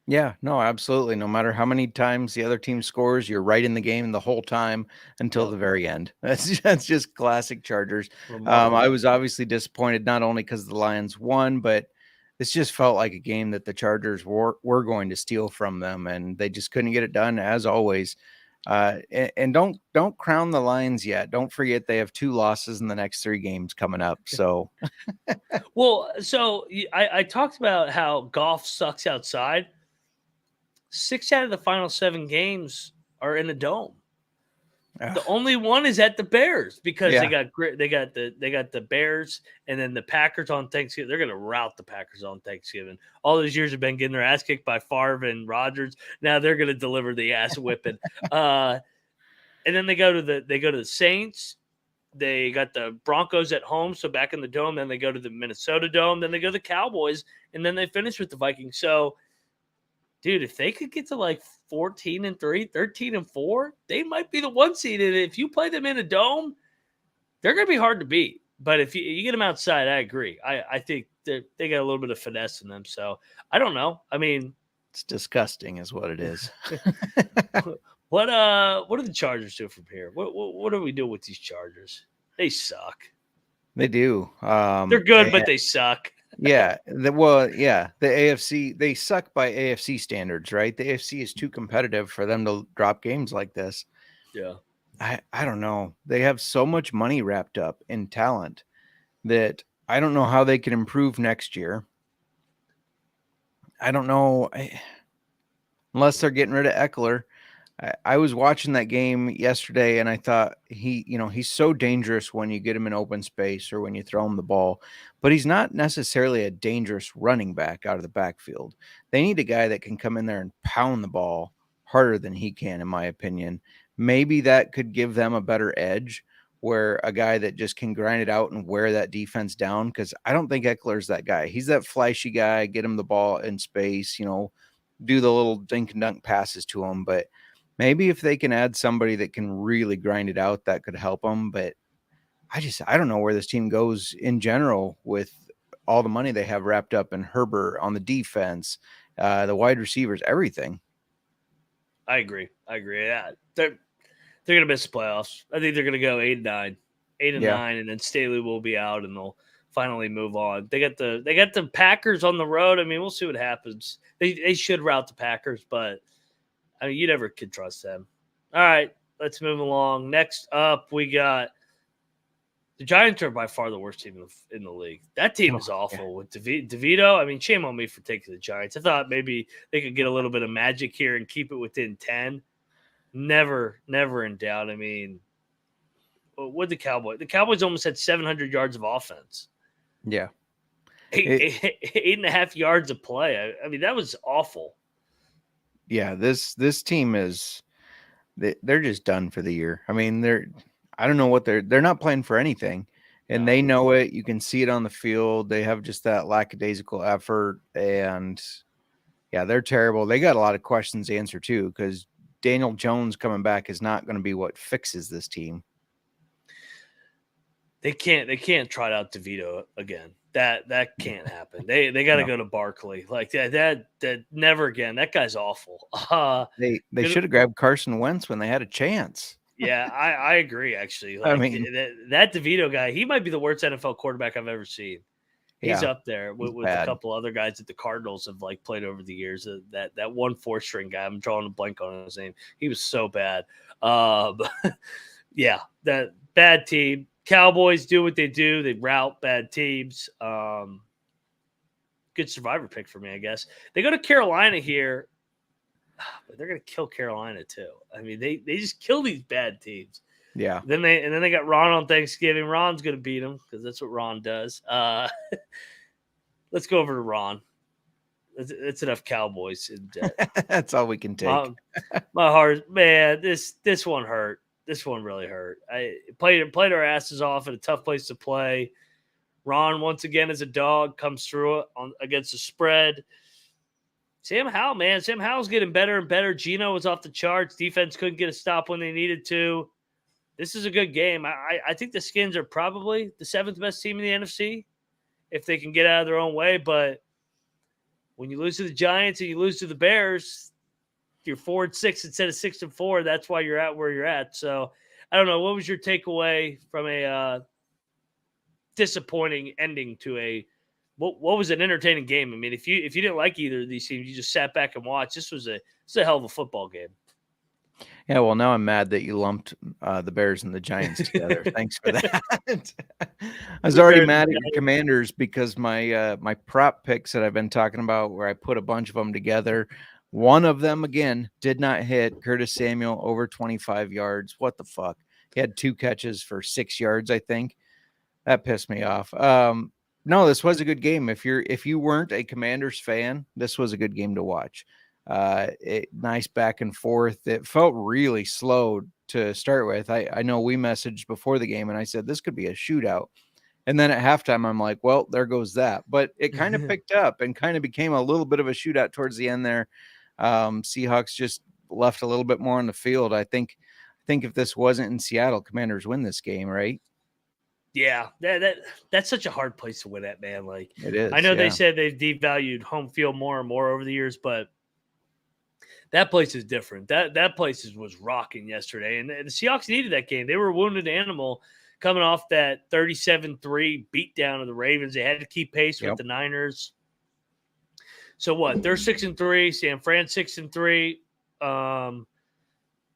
Yeah, no, absolutely. No matter how many times the other team scores, you're right in the game the whole time until the very end. That's just classic Chargers. I was obviously disappointed, not only because the Lions won, but this just felt like a game that the Chargers were going to steal from them, and they just couldn't get it done, as always. And don't crown the Lions yet. Don't forget they have 2 losses in the next 3 games coming up. So, well, so I talked about how golf sucks outside. 6 out of the final 7 games are in a dome. The only one is at the Bears because they got the Bears and then the Packers on Thanksgiving. They're going to rout the Packers on Thanksgiving. All those years have been getting their ass kicked by Favre and Rodgers. Now they're going to deliver the ass whipping. And then they go to the Saints. They got the Broncos at home, so back in the Dome. Then they go to the Minnesota Dome. Then they go to the Cowboys, and then they finish with the Vikings. So, dude, if they could get to like 14-3, 13-4, they might be the 1 seed. And if you play them in a dome, they're going to be hard to beat. But if you get them outside, I agree. I think they got a little bit of finesse in them. So I don't know. I mean, it's disgusting, is what it is. What do the Chargers do from here? What do we do with these Chargers? They suck. They do. They're good, but they suck. The AFC, they suck by AFC standards, right? The AFC is too competitive for them to drop games like this. Yeah. I don't know. They have so much money wrapped up in talent that I don't know how they can improve next year. I don't know. Unless they're getting rid of Eckler. I was watching that game yesterday and I thought he's so dangerous when you get him in open space or when you throw him the ball, but he's not necessarily a dangerous running back out of the backfield. They need a guy that can come in there and pound the ball harder than he can, in my opinion. Maybe that could give them a better edge where a guy that just can grind it out and wear that defense down. Because I don't think Eckler's that guy. He's that flashy guy, get him the ball in space, do the little dink and dunk passes to him. But maybe if they can add somebody that can really grind it out, that could help them. But I don't know where this team goes in general with all the money they have wrapped up in Herbert on the defense, the wide receivers, everything. I agree. Yeah, they're gonna miss the playoffs. I think they're gonna go 8-9, 8-9, and then Staley will be out, and they'll finally move on. They got the Packers on the road. I mean, we'll see what happens. They should rout the Packers, but I mean, you never could trust them. All right, let's move along. Next up, we got the Giants are by far the worst team in the league. That team is awful with DeVito. I mean, shame on me for taking the Giants. I thought maybe they could get a little bit of magic here and keep it within 10. Never in doubt. I mean, what the Cowboys? The Cowboys almost had 700 yards of offense. Yeah. 8.5 yards of play. I mean, that was awful. Yeah, this team they're just done for the year. I mean, I don't know what they're not playing for anything, and they know it. You can see it on the field. They have just that lackadaisical effort, and yeah, they're terrible. They got a lot of questions to answer too, because Daniel Jones coming back is not going to be what fixes this team. They can't trot out DeVito again. That can't happen. They got to go to Barkley. Like that never again. That guy's awful. They should have grabbed Carson Wentz when they had a chance. Yeah, I agree actually. Like, I mean, that DeVito guy, he might be the worst NFL quarterback I've ever seen. He's up there with a couple other guys that the Cardinals have like played over the years. That 1 4-string guy, I'm drawing a blank on his name. He was so bad. Yeah, that bad team. Cowboys do what they do. They rout bad teams. Good survivor pick for me, I guess. They go to Carolina here, but they're going to kill Carolina too. I mean, they just kill these bad teams. Yeah. Then they got Ron on Thanksgiving. Ron's going to beat them because that's what Ron does. Let's go over to Ron. It's enough Cowboys. That's all we can take. My heart, man. This one hurt. This one really hurt. I played our asses off at a tough place to play. Ron, once again, as a dog, comes through it against the spread. Sam Howell, man. Sam Howell's getting better and better. Geno was off the charts. Defense couldn't get a stop when they needed to. This is a good game. I think the Skins are probably the 7th best team in the NFC if they can get out of their own way. But when you lose to the Giants and you lose to the Bears, you're 4-6 instead of 6-4. That's why you're at where you're at. So I don't know. What was your takeaway from a disappointing ending to a what was an entertaining game? I mean, if you didn't like either of these teams, you just sat back and watched. This was a hell of a football game. Yeah, well, now I'm mad that you lumped the Bears and the Giants together. Thanks for that. I was already mad at your Commanders because my prop picks that I've been talking about, where I put a bunch of them together, one of them again did not hit. Curtis Samuel over 25 yards. What the fuck? He had 2 catches for 6 yards, I think. That pissed me off. No, this was a good game. If you weren't a Commanders fan, this was a good game to watch. Nice back and forth. It felt really slow to start with. I know we messaged before the game and I said this could be a shootout. And then at halftime, I'm like, well, there goes that. But it kind of picked up and kind of became a little bit of a shootout towards the end there. Seahawks just left a little bit more on the field. I think if this wasn't in Seattle, Commanders win this game, right? Yeah, that's such a hard place to win at, man. Like it is. I know they said they've devalued home field more and more over the years, but that place is different. That place was rocking yesterday, and the Seahawks needed that game. They were a wounded animal coming off that 37-3 beatdown of the Ravens. They had to keep pace with the Niners. So what? They're 6-3. San Fran 6-3.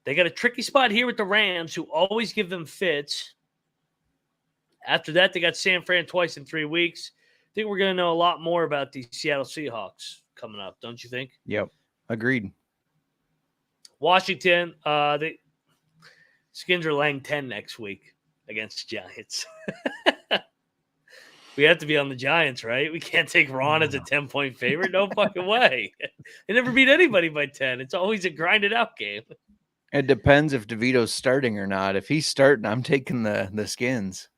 They got a tricky spot here with the Rams, who always give them fits. After that, they got San Fran twice in 3 weeks. I think we're going to know a lot more about the Seattle Seahawks coming up, don't you think? Yep. Agreed. Washington, the Skins are laying 10 next week against the Giants. We have to be on the Giants, right? We can't take Ron as a 10-point favorite. No fucking way. They never beat anybody by 10. It's always a grinded out game. It depends if DeVito's starting or not. If he's starting, I'm taking the Skins.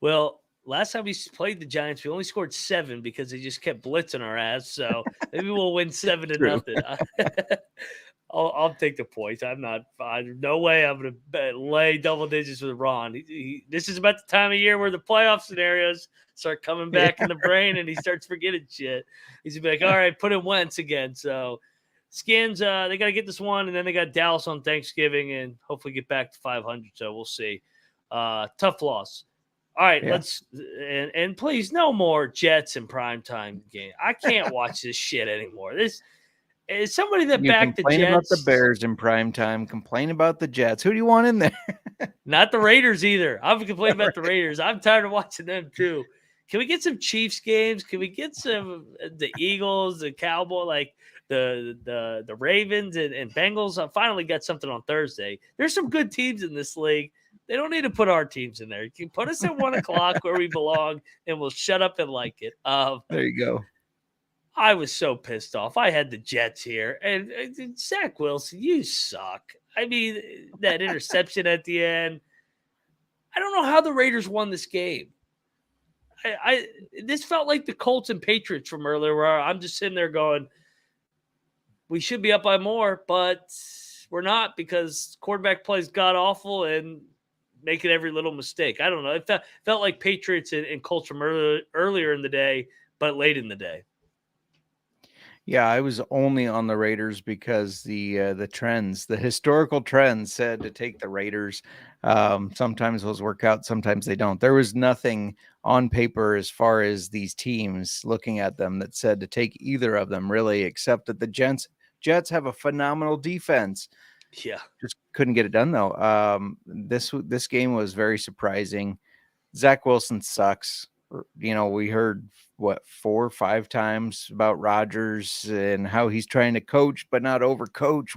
Well, last time we played the Giants, we only scored 7 because they just kept blitzing our ass. So maybe we'll win 7-0. I'll take the points. No way I'm going to lay double digits with Ron. This is about the time of year where the playoff scenarios start coming back in the brain and he starts forgetting shit. He's going to be like, all right, put in Wentz again. So Skins, they got to get this one, and then they got Dallas on Thanksgiving and hopefully get back to 500. So we'll see. Tough loss. All right, let's and please no more Jets in primetime game. I can't watch this shit anymore. This is somebody that backed the Jets. Complain about the Bears in primetime. Complain about the Jets. Who do you want in there? Not the Raiders either. I'm complaining about the Raiders. I'm tired of watching them too. Can we get some Chiefs games? Can we get some the Eagles, the Cowboys, like the Ravens and Bengals? I finally got something on Thursday. There's some good teams in this league. They don't need to put our teams in there. You can put us at 1 o'clock where we belong, and we'll shut up and like it. There you go. I was so pissed off. I had the Jets here. And Zach Wilson, you suck. I mean, that interception at the end. I don't know how the Raiders won this game. This felt like the Colts and Patriots from earlier where I'm just sitting there going, we should be up by more, but we're not because quarterback plays god-awful and making every little mistake. I don't know. It felt like Patriots and Colts from earlier in the day, but late in the day. Yeah, I was only on the Raiders because the trends, the historical trends said to take the Raiders. Sometimes those work out, sometimes they don't. There was nothing on paper as far as these teams looking at them that said to take either of them really, except that the Jets have a phenomenal defense. Yeah. Just couldn't get it done though. This game was very surprising. Zach Wilson sucks. You know, we heard 4 or 5 times about Rodgers and how he's trying to coach but not overcoach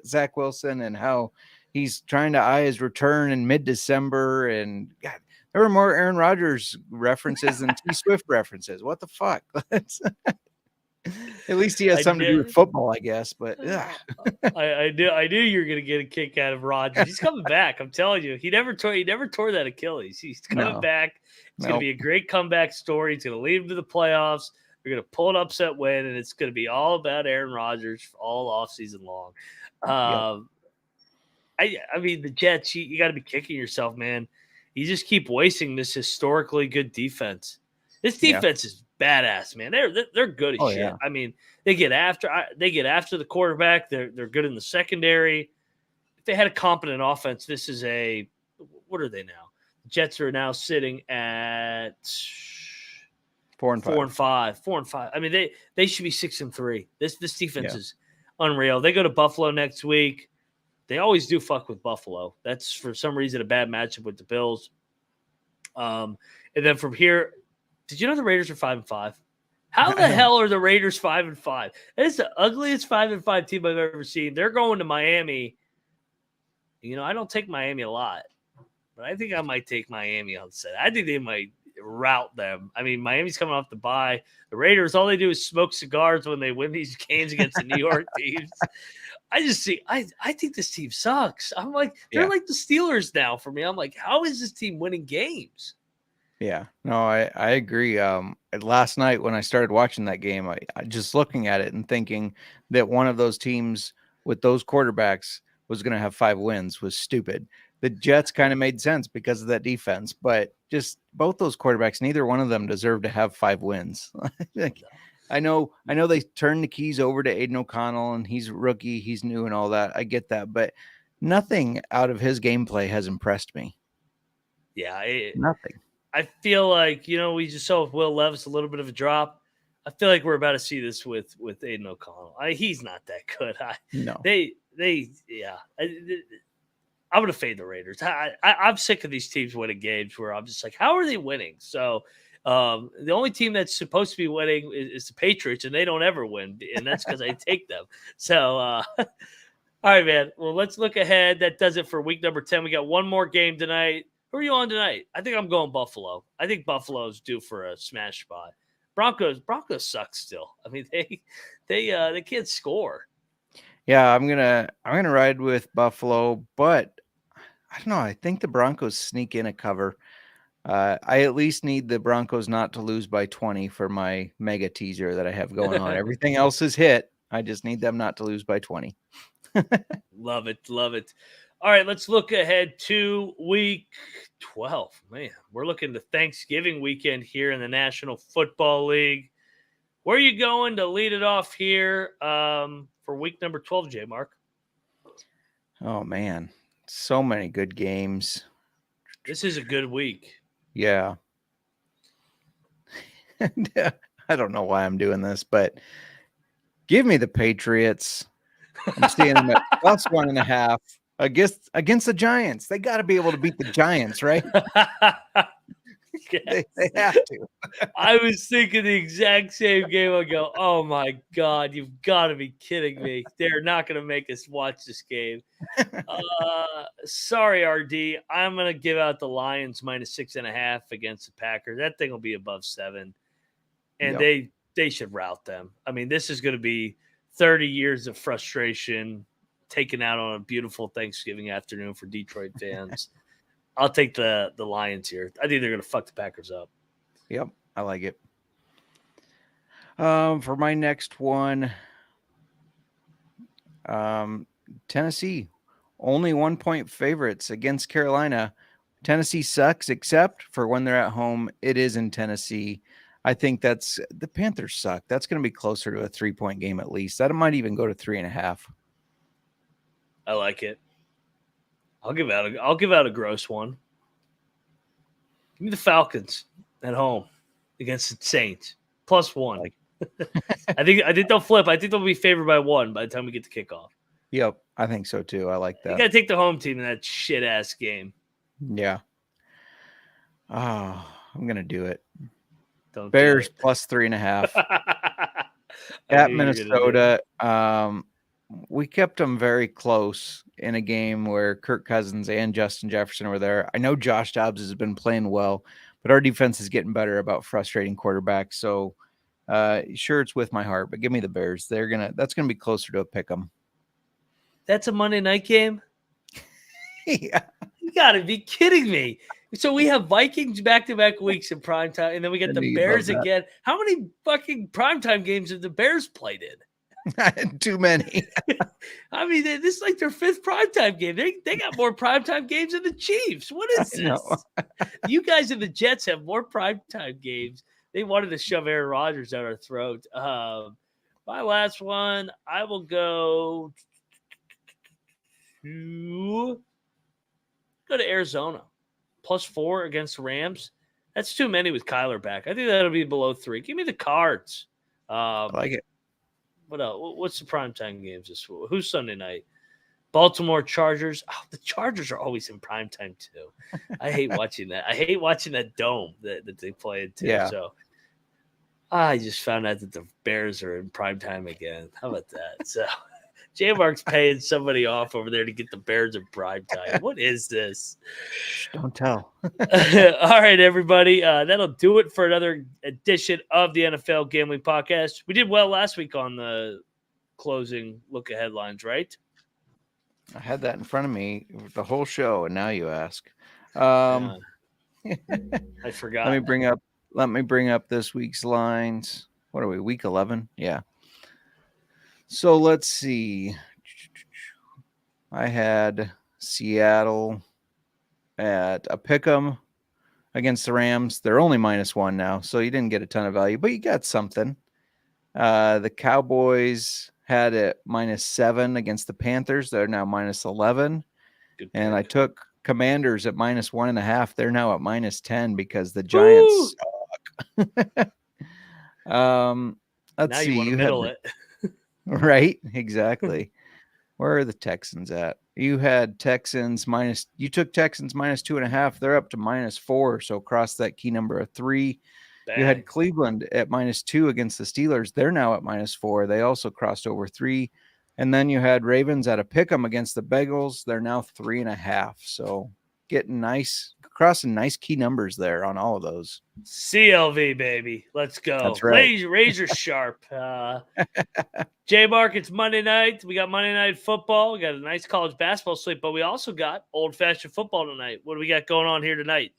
Zach Wilson, and how he's trying to eye his return in mid-December. And God, there were more Aaron Rodgers references than T Swift references. What the fuck? At least he has something to do with football, I guess. But I knew you were gonna get a kick out of Rodgers. He's coming back. I'm telling you, he never tore that Achilles. He's coming back. It's gonna be a great comeback story. It's gonna lead him to the playoffs. They're gonna pull an upset win, and it's gonna be all about Aaron Rodgers all offseason long. I mean, the Jets. You got to be kicking yourself, man. You just keep wasting this historically good defense. This defense is badass, man. They're good as shit. Yeah. I mean, they get after the quarterback. They're good in the secondary. If they had a competent offense, this is what are they now? The Jets are now sitting at 4 and 5. 4 and 5. I mean, they should be 6 and 3. This defense is unreal. They go to Buffalo next week. They always do fuck with Buffalo. That's for some reason a bad matchup with the Bills. And then from here, did you know the Raiders are 5 and 5? How the hell are the Raiders 5 and 5? That is the ugliest 5 and 5 team I've ever seen. They're going to Miami. You know, I don't take Miami a lot, but I think I might take Miami on set. I think they might rout them. I mean, Miami's coming off the bye. The Raiders, all they do is smoke cigars when they win these games against the New York teams. I think this team sucks. I'm like, they're like the Steelers now for me. I'm like, how is this team winning games? Yeah, no, I agree. Last night when I started watching that game, I just looking at it and thinking that one of those teams with those quarterbacks was going to have 5 wins was stupid. The Jets kind of made sense because of that defense, but just both those quarterbacks, neither one of them deserve to have 5 wins. I know they turned the keys over to Aiden O'Connell and he's a rookie, he's new and all that. I get that, but nothing out of his gameplay has impressed me. Yeah, nothing. I feel like, we just saw with Will Levis a little bit of a drop. I feel like we're about to see this with Aiden O'Connell. He's not that good. No. I'm gonna fade the Raiders. I'm sick of these teams winning games where I'm just like, how are they winning? So the only team that's supposed to be winning is the Patriots, and they don't ever win, and that's because I take them. So all right, man. Well, let's look ahead. That does it for week number 10. We got one more game tonight. Who are you on tonight? I think I'm going Buffalo. I think Buffalo's due for a smash spot. Broncos suck still. I mean, they can't score. Yeah, I'm gonna ride with Buffalo, but I don't know. I think the Broncos sneak in a cover. I at least need the Broncos not to lose by 20 for my mega teaser that I have going on. Everything else is hit. I just need them not to lose by 20. Love it. Love it. All right, let's look ahead to week 12. Man, we're looking to Thanksgiving weekend here in the National Football League. Where are you going to lead it off here for week number 12, JMark? Oh, man. So many good games. This is a good week. Yeah. I don't know why I'm doing this, but give me the Patriots. I'm seeing them at +1.5 against the Giants. They got to be able to beat the Giants, right? Yes. They have to. I was thinking the exact same game. I go, oh my God, you've got to be kidding me. They're not going to make us watch this game. Sorry, RD. I'm going to give out the Lions -6.5 against the Packers. That thing will be above 7. And Yep. they should rout them. I mean, this is going to be 30 years of frustration taken out on a beautiful Thanksgiving afternoon for Detroit fans. I'll take the Lions here. I think they're going to fuck the Packers up. Yep, I like it. For my next one, Tennessee, only 1-point favorites against Carolina. Tennessee sucks, except for when they're at home. It is in Tennessee. I think the Panthers suck. That's going to be closer to a 3-point game at least. That might even go to 3.5. I like it. I'll give out a gross one. Give me the Falcons at home against the Saints +1. I think they'll flip. I think they'll be favored by 1 by the time we get to kickoff. Yep, I think so too. I like that. You got to take the home team in that shit ass game. Yeah. Oh, I'm gonna do it. Don't Bears do it. +3.5 at Minnesota. We kept them very close in a game where Kirk Cousins and Justin Jefferson were there. I know Josh Dobbs has been playing well, but our defense is getting better about frustrating quarterbacks. So sure, it's with my heart, but give me the Bears. That's gonna be closer to a pick 'em. That's a Monday night game? Yeah. You got to be kidding me. So we have Vikings back-to-back weeks in primetime, and then we get the Bears again. How many fucking primetime games have the Bears played in? Too many. I mean, this is like their 5th primetime game. They got more primetime games than the Chiefs. What is this? You guys and the Jets have more primetime games. They wanted to shove Aaron Rodgers down our throat. My last one, I will go to Arizona. +4 against the Rams. That's too many with Kyler back. I think that'll be below 3. Give me the Cards. I like it. What else? What's the primetime games this week? Who's Sunday night? Baltimore Chargers. Oh, the Chargers are always in primetime too. I hate watching that. I hate watching that dome that they play in too. Yeah. So I just found out that the Bears are in primetime again. How about that? So JMark's paying somebody off over there to get the Bears in primetime. What is this? Don't tell. All right, everybody. That'll do it for another edition of the NFL Gambling Podcast. We did well last week on the closing look at headlines, right? I had that in front of me the whole show, and now you ask. I forgot. Let me bring up this week's lines. What are we? Week 11? Yeah. So let's see. I had Seattle at a pick'em against the Rams. They're only -1 now, so you didn't get a ton of value, but you got something. The Cowboys had it -7 against the Panthers. They're now -11. And I took Commanders at -1.5. They're now at -10 because the Giants suck. Let's now see. you want to middle it. Right, exactly. Where are the Texans at? You had Texans minus. You took Texans minus 2.5. They're up to -4. So cross that key number of 3. You had Bang. Cleveland at -2 against the Steelers. They're now at -4. They also crossed over 3. And then you had Ravens at a pick'em against the Bengals. They're now 3.5. So crossing nice key numbers there on all of those. CLV, baby. Let's go. That's right. Razor sharp. JMark, it's Monday night. We got Monday Night Football. We got a nice college basketball slate, but we also got old-fashioned football tonight. What do we got going on here tonight?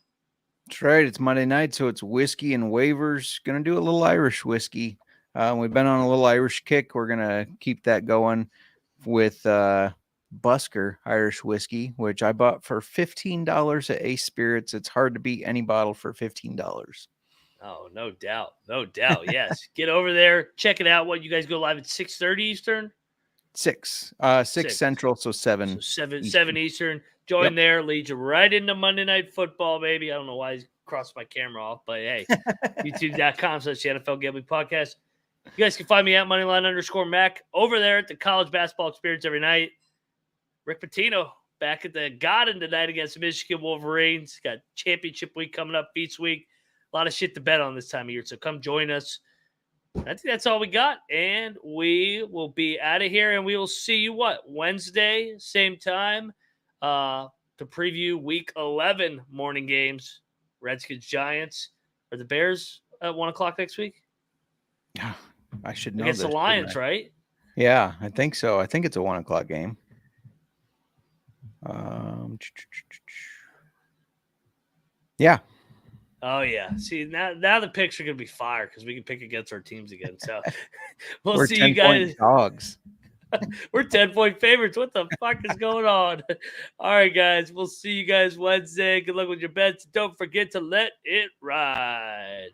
That's right. It's Monday night, so it's whiskey and waivers. Going to do a little Irish whiskey. We've been on a little Irish kick. We're going to keep that going with Busker Irish whiskey, which I bought for $15 at Ace Spirits. It's hard to beat any bottle for $15. Oh, no doubt. No doubt. Yes. Get over there. Check it out. What, you guys go live at 6:30 Eastern? 6 Central, so 7. So 7 Eastern. Join there. Leads you right into Monday Night Football, baby. I don't know why I crossed my camera off, but hey, youtube.com/NFL Gambling Podcast. You guys can find me at Moneyline_Mac over there at the College Basketball Experience every night. Rick Pitino back at the Garden tonight against the Michigan Wolverines. Got championship week coming up, Beats Week. A lot of shit to bet on this time of year, so come join us. I think that's all we got, and we will be out of here, and we will see you, Wednesday, same time, to preview Week 11 morning games. Redskins, Giants. Are the Bears at 1 o'clock next week? I should know against this, the Lions, right? Yeah, I think so. I think it's a 1 o'clock game. Yeah. Oh yeah. See, now the picks are gonna be fire because we can pick against our teams again. So we'll We're see you guys. Dogs. We're 10-point favorites. What the fuck is going on? All right, guys. We'll see you guys Wednesday. Good luck with your bets. Don't forget to let it ride.